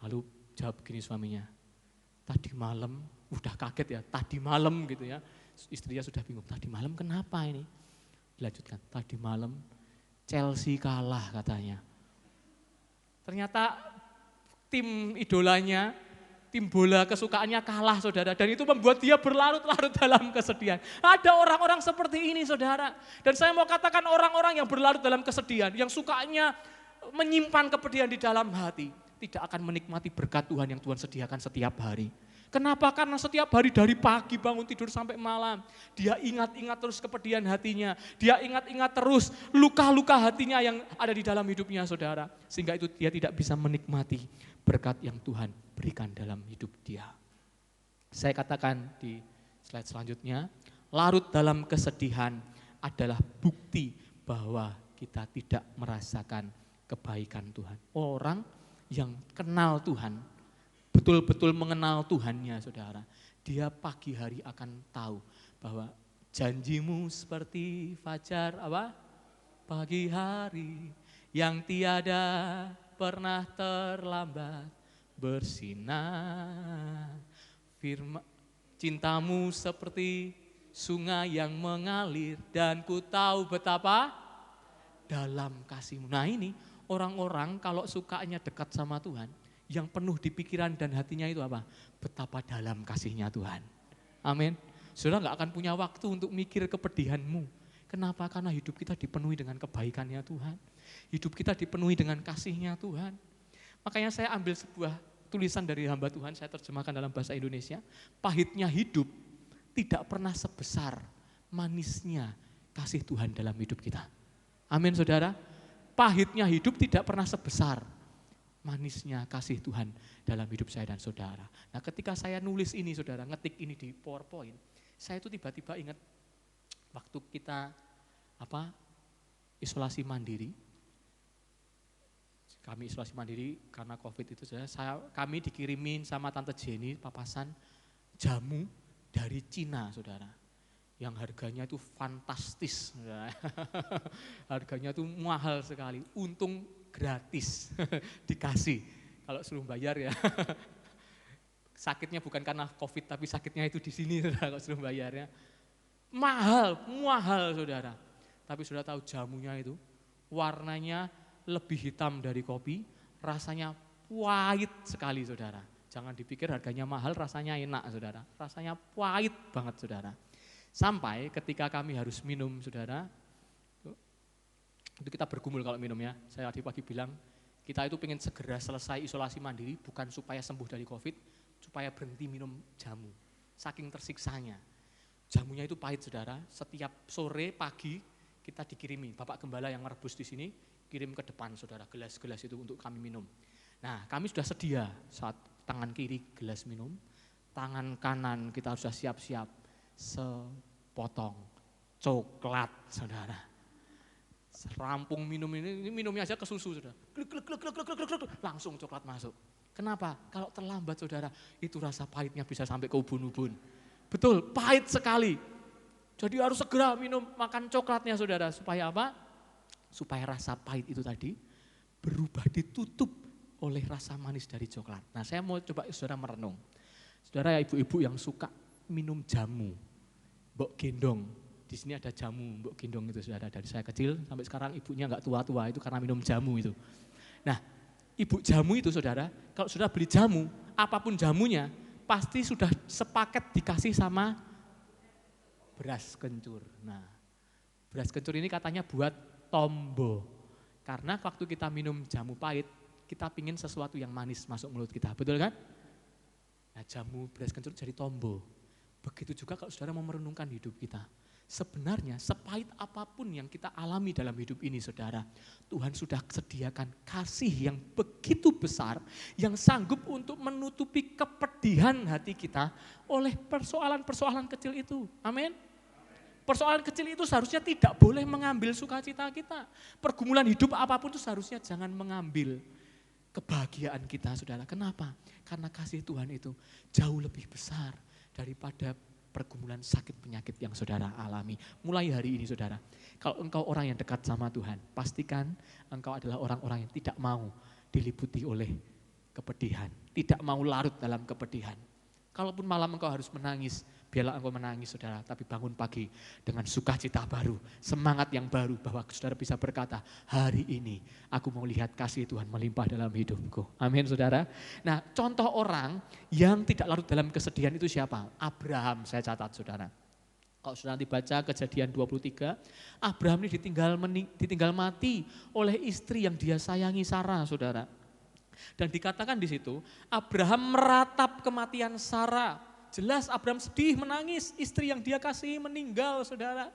Lalu jawab begini suaminya, "Tadi malam," udah kaget ya, "tadi malam," gitu ya. Istrinya sudah bingung, "Tadi malam kenapa ini?" Dilanjutkan, "Tadi malam Chelsea kalah," katanya. Ternyata tim idolanya, tim bola kesukaannya kalah saudara. Dan itu membuat dia berlarut-larut dalam kesedihan. Ada orang-orang seperti ini saudara. Dan saya mau katakan orang-orang yang berlarut dalam kesedihan, yang sukanya menyimpan kepedihan di dalam hati, tidak akan menikmati berkat Tuhan yang Tuhan sediakan setiap hari. Kenapa? Karena setiap hari dari pagi bangun tidur sampai malam, dia ingat-ingat terus kepedihan hatinya, dia ingat-ingat terus luka-luka hatinya yang ada di dalam hidupnya saudara. Sehingga itu dia tidak bisa menikmati berkat yang Tuhan berikan dalam hidup dia. Saya katakan di slide selanjutnya, larut dalam kesedihan adalah bukti bahwa kita tidak merasakan kebaikan Tuhan. Orang yang kenal Tuhan, betul-betul mengenal Tuhannya saudara, dia pagi hari akan tahu bahwa janjimu seperti fajar pagi hari yang tiada pernah terlambat bersinar. Cintamu seperti sungai yang mengalir dan ku tahu betapa dalam kasihmu. Nah ini orang-orang kalau sukanya dekat sama Tuhan, yang penuh di pikiran dan hatinya itu apa? Betapa dalam kasihnya Tuhan. Amin. Saudara gak akan punya waktu untuk mikir kepedihanmu. Kenapa? Karena hidup kita dipenuhi dengan kebaikannya Tuhan. Hidup kita dipenuhi dengan kasihnya Tuhan. Makanya saya ambil sebuah tulisan dari hamba Tuhan, saya terjemahkan dalam bahasa Indonesia. Pahitnya hidup tidak pernah sebesar manisnya kasih Tuhan dalam hidup kita. Amin saudara. Pahitnya hidup tidak pernah sebesar manisnya kasih Tuhan dalam hidup saya dan saudara. Nah ketika saya nulis ini saudara, ngetik ini di PowerPoint, saya itu tiba-tiba ingat waktu kita isolasi mandiri. Kami isolasi mandiri karena COVID itu kami dikirimin sama Tante Jenny papasan jamu dari Cina saudara. Yang harganya itu fantastis. Harganya itu mahal sekali, untung gratis dikasih, kalau suruh bayar ya. Sakitnya bukan karena COVID tapi sakitnya itu di sini kalau suruh bayar ya. mahal saudara. Tapi sudah tahu jamunya itu warnanya lebih hitam dari kopi, rasanya pahit sekali saudara. Jangan dipikir harganya mahal, rasanya enak saudara. Rasanya pahit banget saudara. Sampai ketika kami harus minum saudara, itu kita bergumul kalau minum ya. Saya tadi pagi bilang, kita itu pengen segera selesai isolasi mandiri, bukan supaya sembuh dari COVID, supaya berhenti minum jamu. Saking tersiksanya. Jamunya itu pahit saudara, setiap sore, pagi, kita dikirimi, Bapak Gembala yang merebus di sini, kirim ke depan saudara, gelas-gelas itu untuk kami minum. Nah kami sudah sedia, saat tangan kiri gelas minum, tangan kanan kita sudah siap-siap, sepotong coklat saudara. Rampung minum ini minumnya aja ke susu saudara, langsung coklat masuk. Kenapa? Kalau terlambat saudara, itu rasa pahitnya bisa sampai ke ubun-ubun. Betul, pahit sekali. Jadi harus segera minum, makan coklatnya saudara. Supaya apa? Supaya rasa pahit itu tadi berubah ditutup oleh rasa manis dari coklat. Nah saya mau coba saudara merenung. Saudara ya ibu-ibu yang suka minum jamu, mbok gendong. Di sini ada jamu, mbok gendong itu saudara. Dari saya kecil sampai sekarang ibunya enggak tua-tua itu karena minum jamu itu. Nah ibu jamu itu saudara, kalau saudara beli jamu, apapun jamunya, pasti sudah sepaket dikasih sama beras kencur. Nah, beras kencur ini katanya buat tombo. Karena waktu kita minum jamu pahit, kita pingin sesuatu yang manis masuk mulut kita. Betul kan? Nah, jamu beras kencur jadi tombo. Begitu juga kalau saudara mau merenungkan hidup kita. Sebenarnya sepahit apapun yang kita alami dalam hidup ini saudara, Tuhan sudah sediakan kasih yang begitu besar, yang sanggup untuk menutupi kepedihan hati kita oleh persoalan-persoalan kecil itu. Amin. Persoalan kecil itu seharusnya tidak boleh mengambil sukacita kita. Pergumulan hidup apapun itu seharusnya jangan mengambil kebahagiaan kita saudara. Kenapa? Karena kasih Tuhan itu jauh lebih besar daripada pergumulan sakit penyakit yang saudara alami. Mulai hari ini saudara, kalau engkau orang yang dekat sama Tuhan, pastikan engkau adalah orang-orang yang tidak mau diliputi oleh kepedihan. Tidak mau larut dalam kepedihan. Kalaupun malam engkau harus menangis, biarlah engkau menangis saudara, tapi bangun pagi dengan sukacita baru, semangat yang baru bahwa saudara bisa berkata, hari ini aku mau lihat kasih Tuhan melimpah dalam hidupku. Amin saudara. Nah contoh orang yang tidak larut dalam kesedihan itu siapa? Abraham, saya catat saudara. Kalau sudah nanti baca Kejadian 23, Abraham ini ditinggal mati oleh istri yang dia sayangi, Sarah saudara. Dan dikatakan di situ, Abraham meratap kematian Sarah. Jelas Abraham sedih, menangis, istri yang dia kasihi meninggal saudara.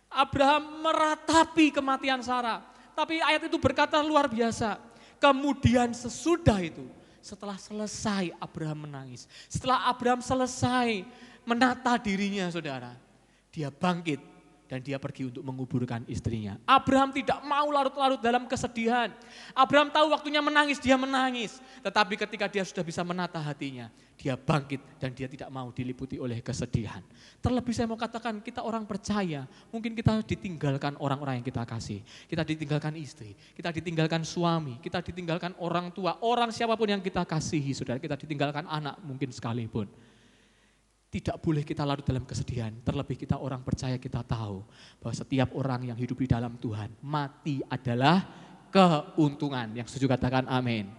Abraham meratapi kematian Sarah. Tapi ayat itu berkata luar biasa. Kemudian sesudah itu, setelah selesai Abraham menangis. Setelah Abraham selesai menata dirinya saudara. Dia bangkit dan dia pergi untuk menguburkan istrinya. Abraham tidak mau larut-larut dalam kesedihan. Abraham tahu waktunya menangis, dia menangis. Tetapi ketika dia sudah bisa menata hatinya, dia bangkit dan dia tidak mau diliputi oleh kesedihan. Terlebih saya mau katakan, kita orang percaya, mungkin kita ditinggalkan orang-orang yang kita kasih. Kita ditinggalkan istri, kita ditinggalkan suami, kita ditinggalkan orang tua, orang siapapun yang kita kasihi, saudara. Kita ditinggalkan anak mungkin sekalipun. Tidak boleh kita larut dalam kesedihan, terlebih kita orang percaya kita tahu bahwa setiap orang yang hidup di dalam Tuhan, mati adalah keuntungan. Yang setuju katakan amin.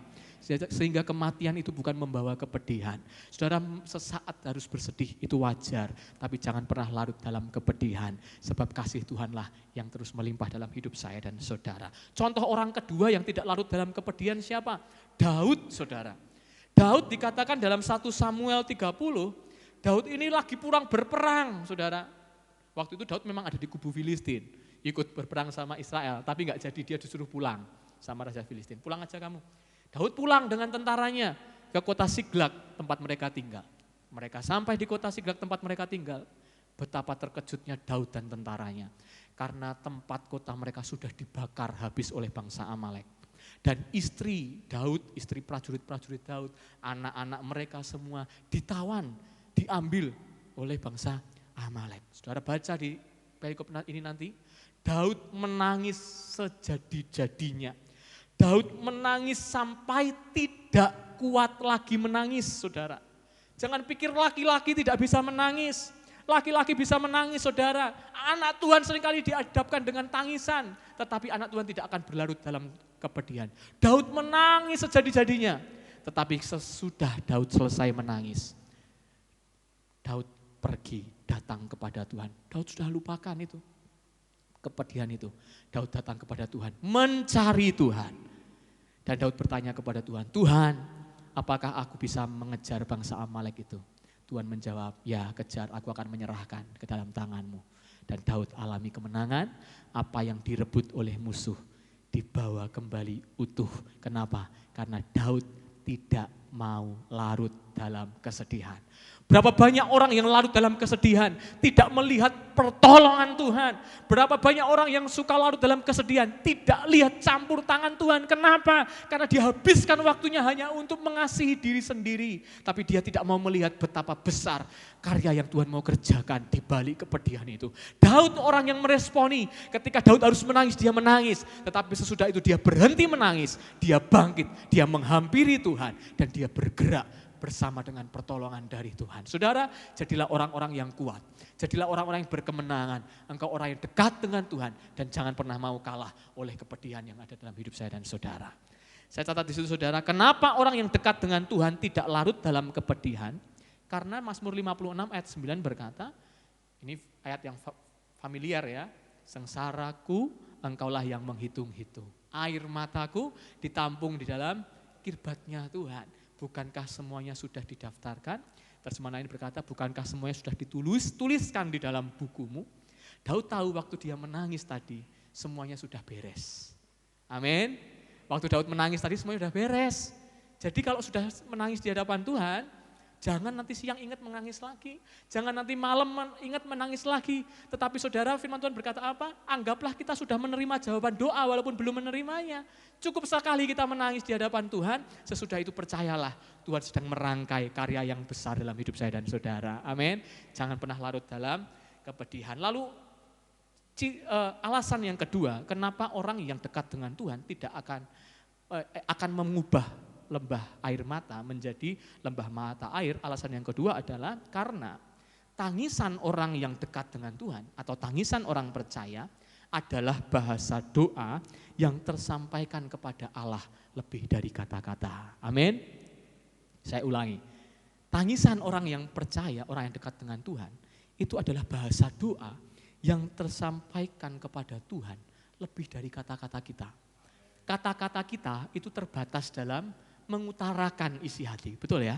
Sehingga kematian itu bukan membawa kepedihan. Saudara sesaat harus bersedih, itu wajar, tapi jangan pernah larut dalam kepedihan, sebab kasih Tuhanlah yang terus melimpah dalam hidup saya dan saudara. Contoh orang kedua yang tidak larut dalam kepedihan siapa? Daud saudara. Daud dikatakan dalam 1 Samuel 30, Daud ini lagi pulang berperang, saudara. Waktu itu Daud memang ada di kubu Filistin, ikut berperang sama Israel, tapi nggak jadi, dia disuruh pulang sama Raja Filistin. Pulang aja kamu. Daud pulang dengan tentaranya ke kota Siklag, tempat mereka tinggal. Mereka sampai di kota Siklag, tempat mereka tinggal. Betapa terkejutnya Daud dan tentaranya, karena tempat kota mereka sudah dibakar habis oleh bangsa Amalek. Dan istri Daud, istri prajurit-prajurit Daud, anak-anak mereka semua ditawan, diambil oleh bangsa Amalek. Saudara baca di perikop ini nanti, Daud menangis sejadi-jadinya. Daud menangis sampai tidak kuat lagi menangis, saudara. Jangan pikir laki-laki tidak bisa menangis. Laki-laki bisa menangis, saudara. Anak Tuhan seringkali dihadapkan dengan tangisan, tetapi anak Tuhan tidak akan berlarut dalam kepedihan. Daud menangis sejadi-jadinya, tetapi sesudah Daud selesai menangis, Daud pergi datang kepada Tuhan. Daud sudah lupakan itu, kepedihan itu. Daud datang kepada Tuhan, mencari Tuhan. Dan Daud bertanya kepada Tuhan, Tuhan, apakah aku bisa mengejar bangsa Amalek itu? Tuhan menjawab, ya kejar, aku akan menyerahkan ke dalam tanganmu. Dan Daud alami kemenangan, apa yang direbut oleh musuh dibawa kembali utuh. Kenapa? Karena Daud tidak mau larut dalam kesedihan. Berapa banyak orang yang larut dalam kesedihan, tidak melihat pertolongan Tuhan. Berapa banyak orang yang suka larut dalam kesedihan, tidak lihat campur tangan Tuhan. Kenapa? Karena dia habiskan waktunya hanya untuk mengasihi diri sendiri. Tapi dia tidak mau melihat betapa besar karya yang Tuhan mau kerjakan di balik kepedihan itu. Daud orang yang meresponi, ketika Daud harus menangis, dia menangis. Tetapi sesudah itu dia berhenti menangis, dia bangkit, dia menghampiri Tuhan. Dan dia bergerak bersama dengan pertolongan dari Tuhan. Saudara, jadilah orang-orang yang kuat. Jadilah orang-orang yang berkemenangan. Engkau orang yang dekat dengan Tuhan. Dan jangan pernah mau kalah oleh kepedihan yang ada dalam hidup saya dan saudara. Saya catat di situ saudara, kenapa orang yang dekat dengan Tuhan tidak larut dalam kepedihan? Karena Mazmur 56 ayat 9 berkata, ini ayat yang familiar ya, sengsaraku engkaulah yang menghitung-hitung. Air mataku ditampung di dalam kirbatnya Tuhan. Bukankah semuanya sudah didaftarkan? Terjemahan lain berkata, bukankah semuanya sudah tuliskan di dalam bukumu? Daud tahu waktu dia menangis tadi, semuanya sudah beres. Amin. Waktu Daud menangis tadi semuanya sudah beres. Jadi kalau sudah menangis di hadapan Tuhan, jangan nanti siang ingat menangis lagi. Jangan nanti malam ingat menangis lagi. Tetapi saudara, firman Tuhan berkata apa? Anggaplah kita sudah menerima jawaban doa walaupun belum menerimanya. Cukup sekali kita menangis di hadapan Tuhan, sesudah itu percayalah Tuhan sedang merangkai karya yang besar dalam hidup saya dan saudara. Amin. Jangan pernah larut dalam kepedihan. Lalu alasan yang kedua, kenapa orang yang dekat dengan Tuhan tidak akan mengubah lembah air mata menjadi lembah mata air. Alasan yang kedua adalah karena tangisan orang yang dekat dengan Tuhan atau tangisan orang percaya adalah bahasa doa yang tersampaikan kepada Allah lebih dari kata-kata. Amin. Saya ulangi. Tangisan orang yang percaya, orang yang dekat dengan Tuhan, itu adalah bahasa doa yang tersampaikan kepada Tuhan lebih dari kata-kata kita. Kata-kata kita itu terbatas dalam mengutarakan isi hati, betul ya?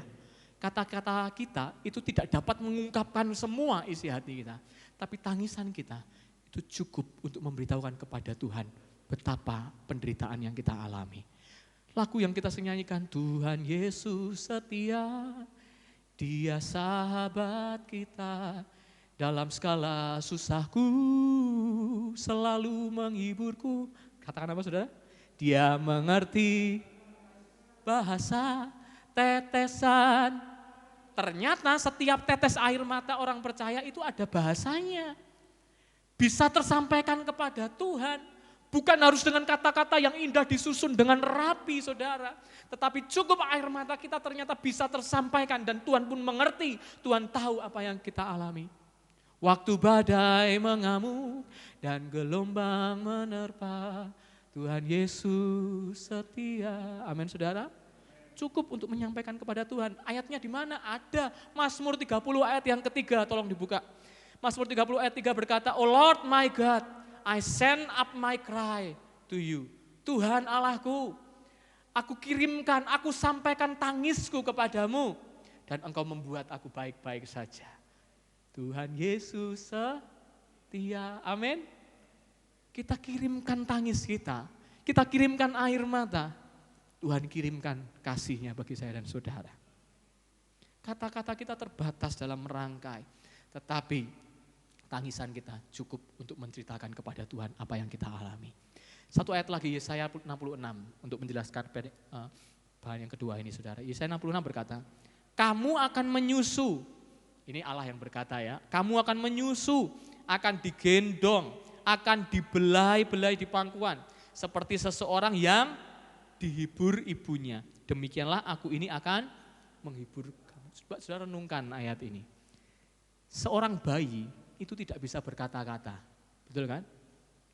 Kata-kata kita itu tidak dapat mengungkapkan semua isi hati kita. Tapi tangisan kita itu cukup untuk memberitahukan kepada Tuhan betapa penderitaan yang kita alami. Lagu yang kita nyanyikan, Tuhan Yesus setia, Dia sahabat kita, dalam segala susahku selalu menghiburku. Katakan apa saudara? Dia mengerti bahasa tetesan. Ternyata setiap tetes air mata orang percaya itu ada bahasanya. Bisa tersampaikan kepada Tuhan. Bukan harus dengan kata-kata yang indah disusun dengan rapi saudara. Tetapi cukup air mata kita ternyata bisa tersampaikan dan Tuhan pun mengerti. Tuhan tahu apa yang kita alami. Waktu badai mengamuk dan gelombang menerpa, Tuhan Yesus setia. Amin saudara. Cukup untuk menyampaikan kepada Tuhan. Ayatnya di mana? Ada. Mazmur 30 ayat yang ketiga, tolong dibuka. Mazmur 30 ayat 3 berkata, Oh Lord my God, I send up my cry to you. Tuhan Allahku, aku kirimkan, aku sampaikan tangisku kepadamu. Dan engkau membuat aku baik-baik saja. Tuhan Yesus setia. Amin. Kita kirimkan tangis kita kirimkan air mata. Tuhan kirimkan kasih-Nya bagi saya dan saudara. Kata-kata kita terbatas dalam merangkai, tetapi tangisan kita cukup untuk menceritakan kepada Tuhan apa yang kita alami. Satu ayat lagi, Yesaya 66, untuk menjelaskan bahan yang kedua ini saudara. Yesaya 66 berkata, kamu akan menyusu, ini Allah yang berkata ya, kamu akan menyusu, akan digendong, akan dibelai-belai di pangkuan, seperti seseorang yang dihibur ibunya. Demikianlah aku ini akan menghibur kamu. Coba saudara renungkan ayat ini. Seorang bayi itu tidak bisa berkata-kata, betul kan?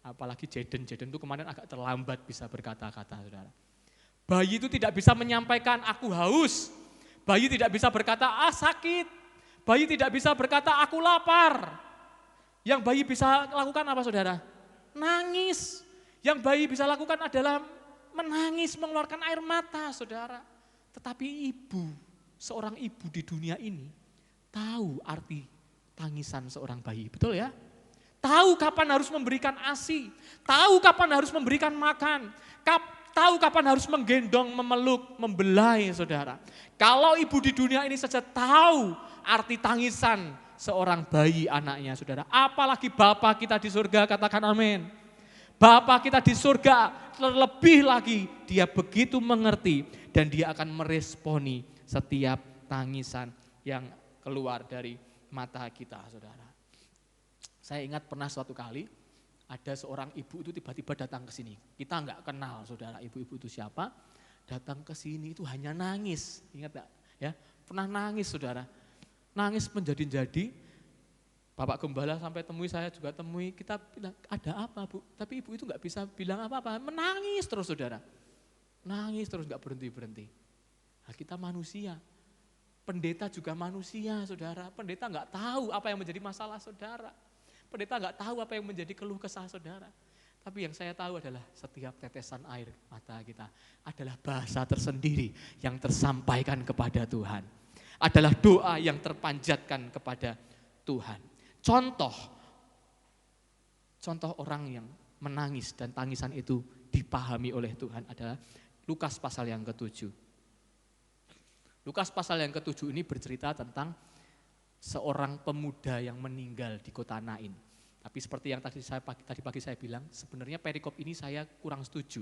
Apalagi Jaden itu kemarin agak terlambat bisa berkata-kata, saudara. Bayi itu tidak bisa menyampaikan aku haus, bayi tidak bisa berkata sakit, bayi tidak bisa berkata aku lapar. Yang bayi bisa lakukan apa, saudara? Nangis. Yang bayi bisa lakukan adalah menangis, mengeluarkan air mata, saudara. Tetapi seorang ibu di dunia ini tahu arti tangisan seorang bayi, betul ya? Tahu kapan harus memberikan ASI, tahu kapan harus memberikan makan, tahu kapan harus menggendong, memeluk, membelai, saudara. Kalau ibu di dunia ini saja tahu arti tangisan seorang bayi anaknya, saudara. Apalagi Bapa kita di surga, katakan amin. Bapa kita di surga terlebih lagi dia begitu mengerti dan dia akan meresponi setiap tangisan yang keluar dari mata kita, saudara. Saya ingat pernah suatu kali ada seorang ibu itu tiba-tiba datang ke sini. Kita enggak kenal, saudara, ibu-ibu itu siapa. Datang ke sini itu hanya nangis, ingat enggak? Ya, pernah nangis, saudara. Nangis menjadi-jadi. Bapak Gembala sampai temui, saya juga temui. Kita bilang, ada apa, Bu? Tapi ibu itu enggak bisa bilang apa-apa, menangis terus, saudara. Nangis terus, enggak berhenti-berhenti. Nah, kita manusia. Pendeta juga manusia, saudara. Pendeta enggak tahu apa yang menjadi masalah saudara. Pendeta enggak tahu apa yang menjadi keluh kesah saudara. Tapi yang saya tahu adalah setiap tetesan air mata kita adalah bahasa tersendiri yang tersampaikan kepada Tuhan. Adalah doa yang terpanjatkan kepada Tuhan. Contoh orang yang menangis dan tangisan itu dipahami oleh Tuhan adalah Lukas pasal yang ke-7. Lukas pasal yang ke-7 ini bercerita tentang seorang pemuda yang meninggal di kota Nain. Tapi seperti yang tadi pagi saya bilang, sebenarnya perikop ini saya kurang setuju.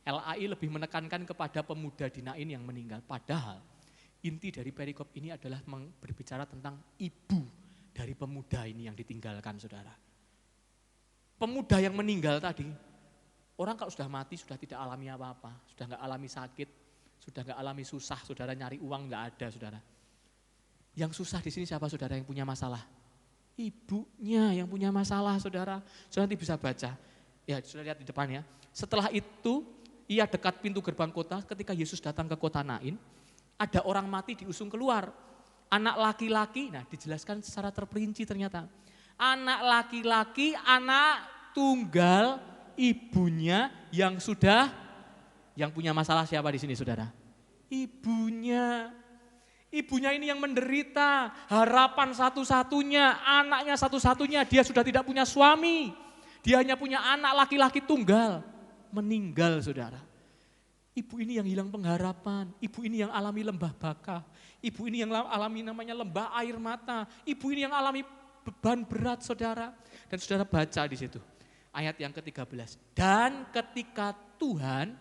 LAI lebih menekankan kepada pemuda di Nain yang meninggal. Padahal inti dari perikop ini adalah berbicara tentang ibu dari pemuda ini yang ditinggalkan, saudara. Pemuda yang meninggal tadi, orang kalau sudah mati sudah tidak alami apa-apa, sudah enggak alami sakit, sudah enggak alami susah, saudara, nyari uang enggak ada, saudara. Yang susah di sini siapa, saudara, yang punya masalah? Ibunya yang punya masalah, saudara. Saudara nanti bisa baca. Ya, sudah lihat di depan ya. Setelah itu, ia dekat pintu gerbang kota ketika Yesus datang ke kota Nain. Ada orang mati diusung keluar. Anak laki-laki, nah dijelaskan secara terperinci ternyata. Anak laki-laki, anak tunggal ibunya yang punya masalah siapa di sini, saudara? Ibunya. Ibunya ini yang menderita, harapan satu-satunya, anaknya satu-satunya, dia sudah tidak punya suami. Dia hanya punya anak laki-laki tunggal, meninggal, saudara. Ibu ini yang hilang pengharapan, ibu ini yang alami lembah baka, ibu ini yang alami namanya lembah air mata, ibu ini yang alami beban berat, saudara. Dan saudara baca di situ, ayat yang ke-13. Dan ketika Tuhan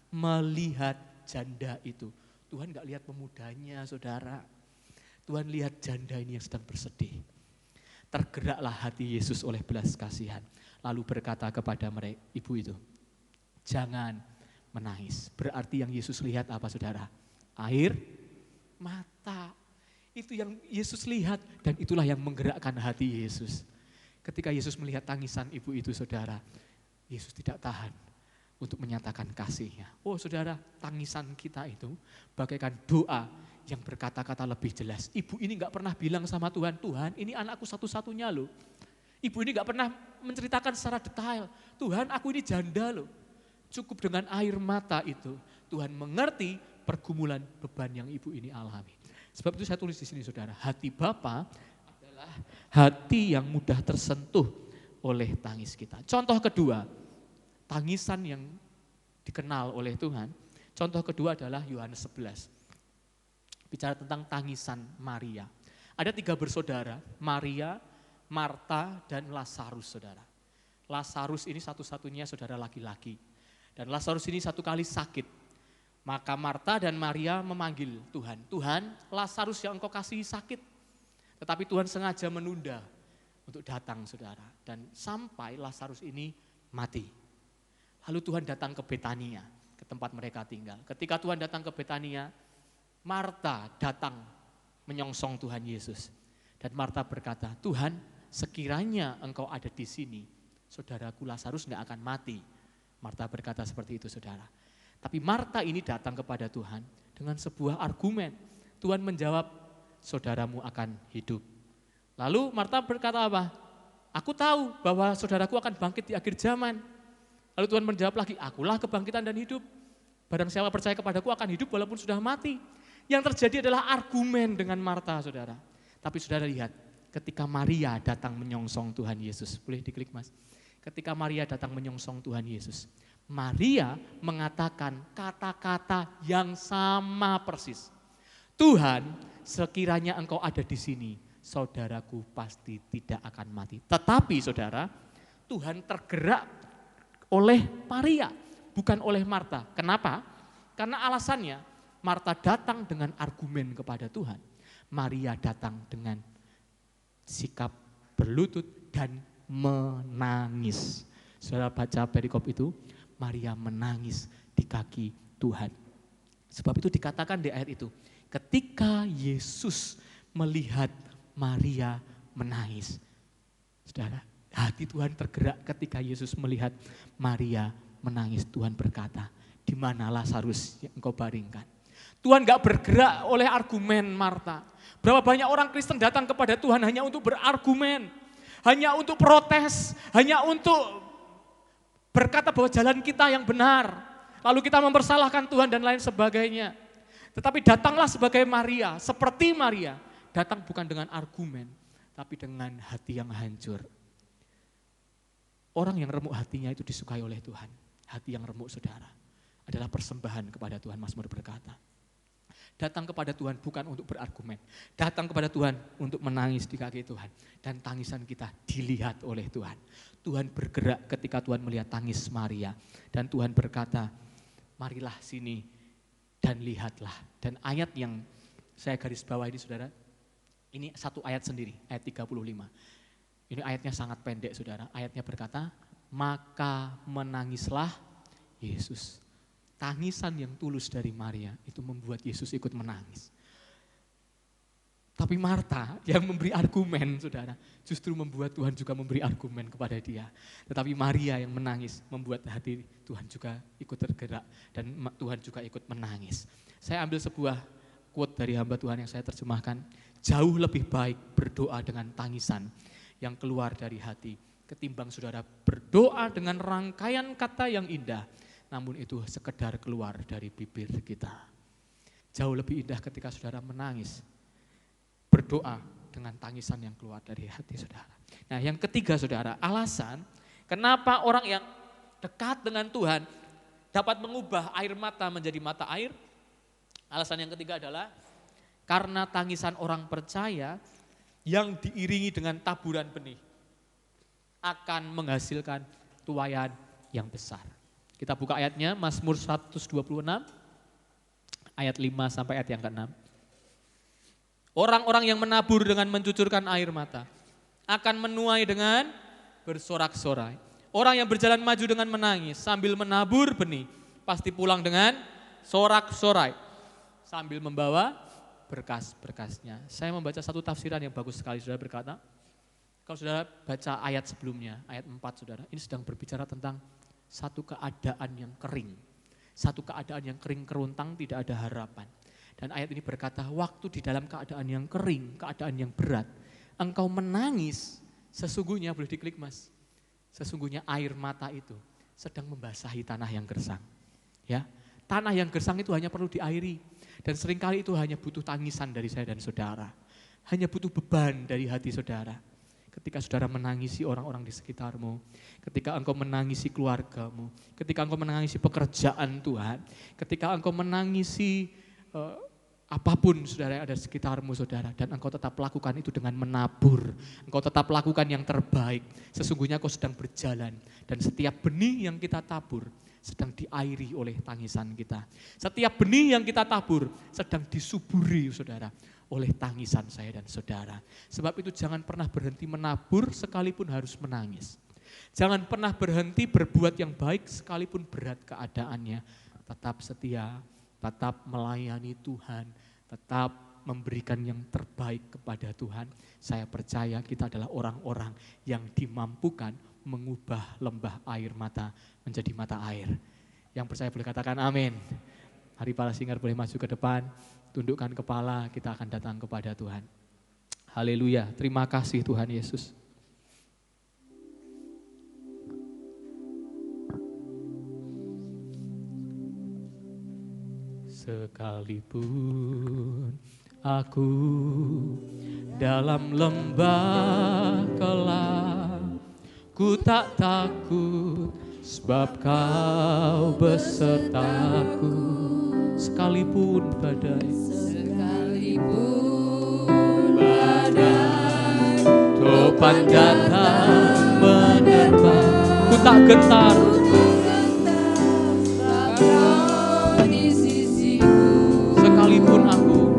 melihat janda itu, Tuhan gak lihat pemudanya, saudara. Tuhan lihat janda ini yang sedang bersedih. Tergeraklah hati Yesus oleh belas kasihan. Lalu berkata kepada mereka, ibu itu, jangan menangis. Berarti yang Yesus lihat apa, saudara? Air mata. Itu yang Yesus lihat dan itulah yang menggerakkan hati Yesus. Ketika Yesus melihat tangisan ibu itu, saudara, Yesus tidak tahan untuk menyatakan kasihnya. Oh, saudara, tangisan kita itu bagaikan doa yang berkata-kata lebih jelas. Ibu ini gak pernah bilang sama Tuhan, Tuhan ini anakku satu-satunya loh. Ibu ini gak pernah menceritakan secara detail, Tuhan aku ini janda loh. Cukup dengan air mata itu, Tuhan mengerti pergumulan beban yang ibu ini alami. Sebab itu saya tulis di sini, saudara, hati Bapa adalah hati yang mudah tersentuh oleh tangis kita. Contoh kedua, tangisan yang dikenal oleh Tuhan. Contoh kedua adalah Yohanes 11. Bicara tentang tangisan Maria. Ada 3 bersaudara, Maria, Marta, dan Lazarus, saudara. Lazarus ini satu-satunya saudara laki-laki. Dan Lazarus ini satu kali sakit. Maka Marta dan Maria memanggil Tuhan. Tuhan, Lazarus yang engkau kasihi sakit. Tetapi Tuhan sengaja menunda untuk datang, saudara. Dan sampai Lazarus ini mati. Lalu Tuhan datang ke Betania, ke tempat mereka tinggal. Ketika Tuhan datang ke Betania, Marta datang menyongsong Tuhan Yesus. Dan Marta berkata, Tuhan, sekiranya engkau ada di sini, saudaraku Lazarus enggak akan mati. Marta berkata seperti itu, saudara. Tapi Marta ini datang kepada Tuhan dengan sebuah argumen. Tuhan menjawab, saudaramu akan hidup. Lalu Marta berkata apa? Aku tahu bahwa saudaraku akan bangkit di akhir zaman. Lalu Tuhan menjawab lagi, akulah kebangkitan dan hidup. Barang siapa percaya kepadaku akan hidup walaupun sudah mati. Yang terjadi adalah argumen dengan Marta, saudara. Tapi saudara lihat, ketika Maria datang menyongsong Tuhan Yesus. Boleh diklik mas? Ketika Maria datang menyongsong Tuhan Yesus. Maria mengatakan kata-kata yang sama persis. Tuhan, sekiranya engkau ada di sini, saudaraku pasti tidak akan mati. Tetapi saudara, Tuhan tergerak oleh Maria, bukan oleh Marta. Kenapa? Karena alasannya, Marta datang dengan argumen kepada Tuhan. Maria datang dengan sikap berlutut dan menangis. Saudara baca perikop itu, Maria menangis di kaki Tuhan. Sebab itu dikatakan di ayat itu, ketika Yesus melihat Maria menangis. Saudara, hati Tuhan tergerak ketika Yesus melihat Maria menangis. Tuhan berkata, di mana Lazarus yang engkau baringkan? Tuhan gak bergerak oleh argumen Marta. Berapa banyak orang Kristen datang kepada Tuhan hanya untuk berargumen, hanya untuk protes, hanya untuk berkata bahwa jalan kita yang benar. Lalu kita mempersalahkan Tuhan dan lain sebagainya. Tetapi datanglah sebagai Maria, seperti Maria. Datang bukan dengan argumen, tapi dengan hati yang hancur. Orang yang remuk hatinya itu disukai oleh Tuhan. Hati yang remuk saudara adalah persembahan kepada Tuhan. Mazmur berkata. Datang kepada Tuhan bukan untuk berargumen. Datang kepada Tuhan untuk menangis di kaki Tuhan. Dan tangisan kita dilihat oleh Tuhan. Tuhan bergerak ketika Tuhan melihat tangis Maria. Dan Tuhan berkata, marilah sini dan lihatlah. Dan ayat yang saya garis bawah ini saudara, ini satu ayat sendiri, ayat 35. Ini ayatnya sangat pendek saudara. Ayatnya berkata, maka menangislah Yesus. Tangisan yang tulus dari Maria itu membuat Yesus ikut menangis. Tapi Marta yang memberi argumen saudara, justru membuat Tuhan juga memberi argumen kepada dia. Tetapi Maria yang menangis membuat hati Tuhan juga ikut tergerak dan Tuhan juga ikut menangis. Saya ambil sebuah quote dari hamba Tuhan yang saya terjemahkan. Jauh lebih baik berdoa dengan tangisan yang keluar dari hati ketimbang saudara berdoa dengan rangkaian kata yang indah, namun itu sekedar keluar dari bibir kita. Jauh lebih indah ketika saudara menangis, berdoa dengan tangisan yang keluar dari hati saudara. Nah yang ketiga saudara, alasan kenapa orang yang dekat dengan Tuhan dapat mengubah air mata menjadi mata air. Alasan yang ketiga adalah karena tangisan orang percaya yang diiringi dengan taburan benih akan menghasilkan tuaian yang besar. Kita buka ayatnya, Mazmur 126 ayat 5 sampai ayat yang ke-6. Orang-orang yang menabur dengan mencucurkan air mata akan menuai dengan bersorak-sorai. Orang yang berjalan maju dengan menangis sambil menabur benih pasti pulang dengan sorak-sorai sambil membawa berkas-berkasnya. Saya membaca satu tafsiran yang bagus sekali, saudara berkata, kalau saudara baca ayat sebelumnya, ayat 4 saudara, ini sedang berbicara tentang satu keadaan yang kering. Satu keadaan yang kering keruntang, tidak ada harapan. Dan ayat ini berkata, waktu di dalam keadaan yang kering, keadaan yang berat, engkau menangis, sesungguhnya, boleh diklik mas, sesungguhnya air mata itu sedang membasahi tanah yang gersang. Ya, tanah yang gersang itu hanya perlu diairi. Dan seringkali itu hanya butuh tangisan dari saya dan saudara. Hanya butuh beban dari hati saudara. Ketika saudara menangisi orang-orang di sekitarmu, ketika engkau menangisi keluargamu, ketika engkau menangisi pekerjaan Tuhan, ketika engkau menangisi apapun saudara yang ada di sekitarmu saudara, dan engkau tetap lakukan itu dengan menabur, engkau tetap lakukan yang terbaik, sesungguhnya engkau sedang berjalan, dan setiap benih yang kita tabur sedang diairi oleh tangisan kita. Setiap benih yang kita tabur sedang disuburi saudara oleh tangisan saya dan saudara. Sebab itu jangan pernah berhenti menabur sekalipun harus menangis. Jangan pernah berhenti berbuat yang baik sekalipun berat keadaannya. Tetap setia, tetap melayani Tuhan, tetap memberikan yang terbaik kepada Tuhan, saya percaya kita adalah orang-orang yang dimampukan mengubah lembah air mata menjadi mata air. Yang percaya boleh katakan amin. Mari para singer boleh maju ke depan, tundukkan kepala, kita akan datang kepada Tuhan. Haleluya, terima kasih Tuhan Yesus. Sekalipun aku dalam lembah gelap, ku tak takut sebab Kau besertaku. Sekalipun badai, topan datang menerpa, ku tak gentar. Sekalipun aku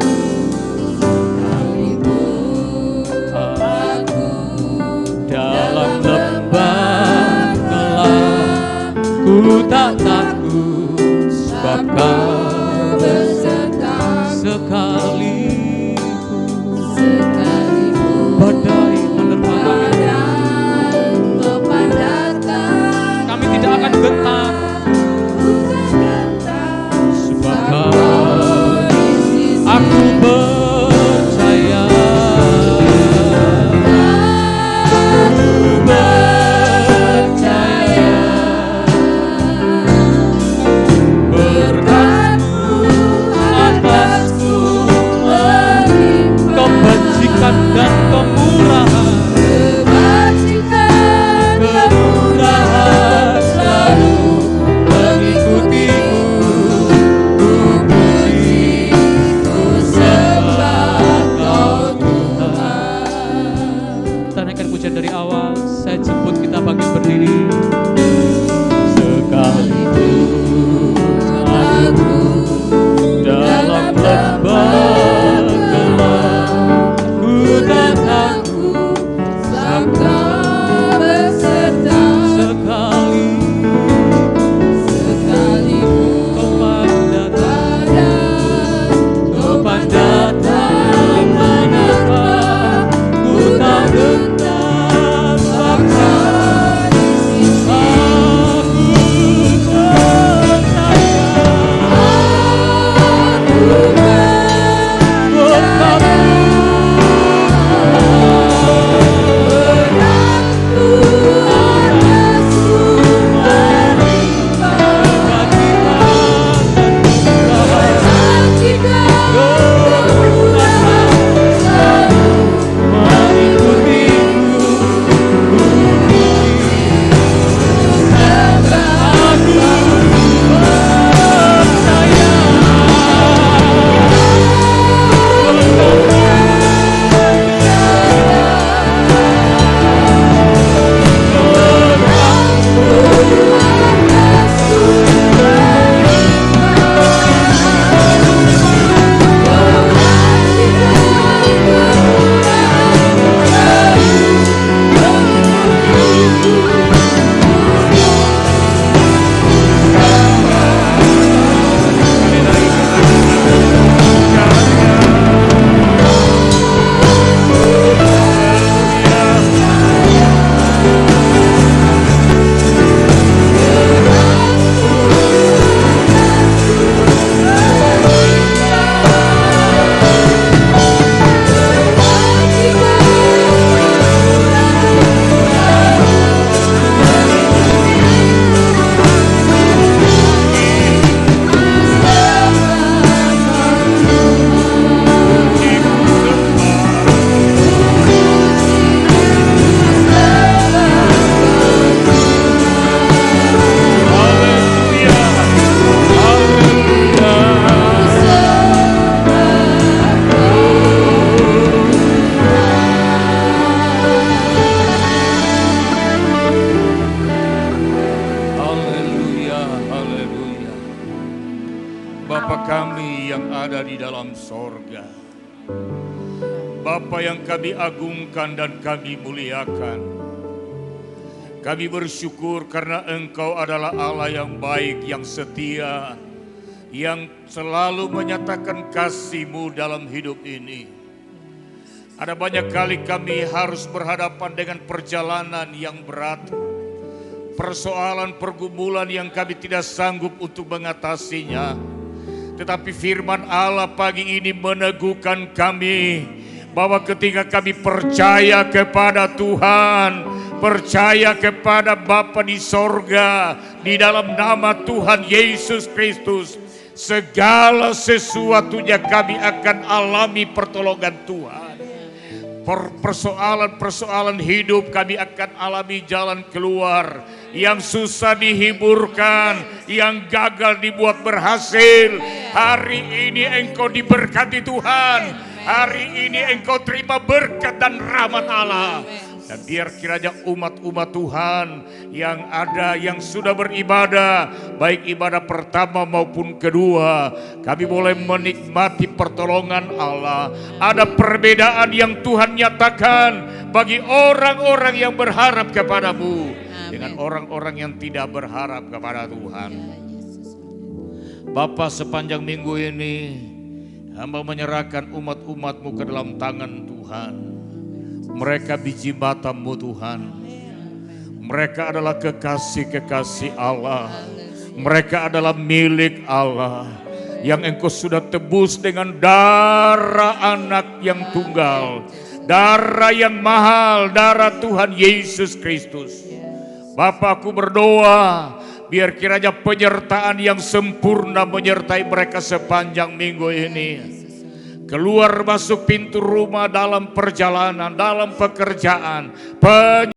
dalam lembah gelap, ku tak takut sebab Kau beserta. Sekalipun badai menerpa kami tidak akan gentar sebab Kau, aku percaya. Dan kemurahan selalu mengikutiku. Ku puji, ku sembah Kau Tuhan. Kita naikkan pujian dari awal, saya jemput kita bangkit berdiri. Sekalipun aku dalam lembah Bapa yang kami agungkan dan kami muliakan, kami bersyukur karena Engkau adalah Allah yang baik, yang setia, yang selalu menyatakan kasih-Mu dalam hidup ini. Ada banyak kali kami harus berhadapan dengan perjalanan yang berat, persoalan pergumulan yang kami tidak sanggup untuk mengatasinya. Tetapi firman Allah pagi ini meneguhkan kami bahwa ketika kami percaya kepada Tuhan, percaya kepada Bapa di sorga, di dalam nama Tuhan Yesus Kristus, segala sesuatunya kami akan alami pertolongan Tuhan. Persoalan-persoalan hidup kami akan alami jalan keluar. Yang susah dihiburkan, yang gagal dibuat berhasil. Hari ini engkau diberkati Tuhan. Hari ini engkau terima berkat dan rahmat Allah. Dan biar kiranya umat-umat Tuhan yang ada, yang sudah beribadah, baik ibadah pertama maupun kedua, kami boleh menikmati pertolongan Allah. Ada perbedaan yang Tuhan nyatakan bagi orang-orang yang berharap kepadamu, dengan orang-orang yang tidak berharap kepada Tuhan. Bapa, sepanjang minggu ini hamba menyerahkan umat-umat-Mu ke dalam tangan Tuhan. Mereka biji mata-Mu Tuhan. Mereka adalah kekasih-kekasih Allah. Mereka adalah milik Allah yang Engkau sudah tebus dengan darah anak yang tunggal, darah yang mahal, darah Tuhan Yesus Kristus. Bapa, aku berdoa biar kiranya penyertaan yang sempurna menyertai mereka sepanjang minggu ini. Keluar masuk pintu rumah, dalam perjalanan, dalam pekerjaan,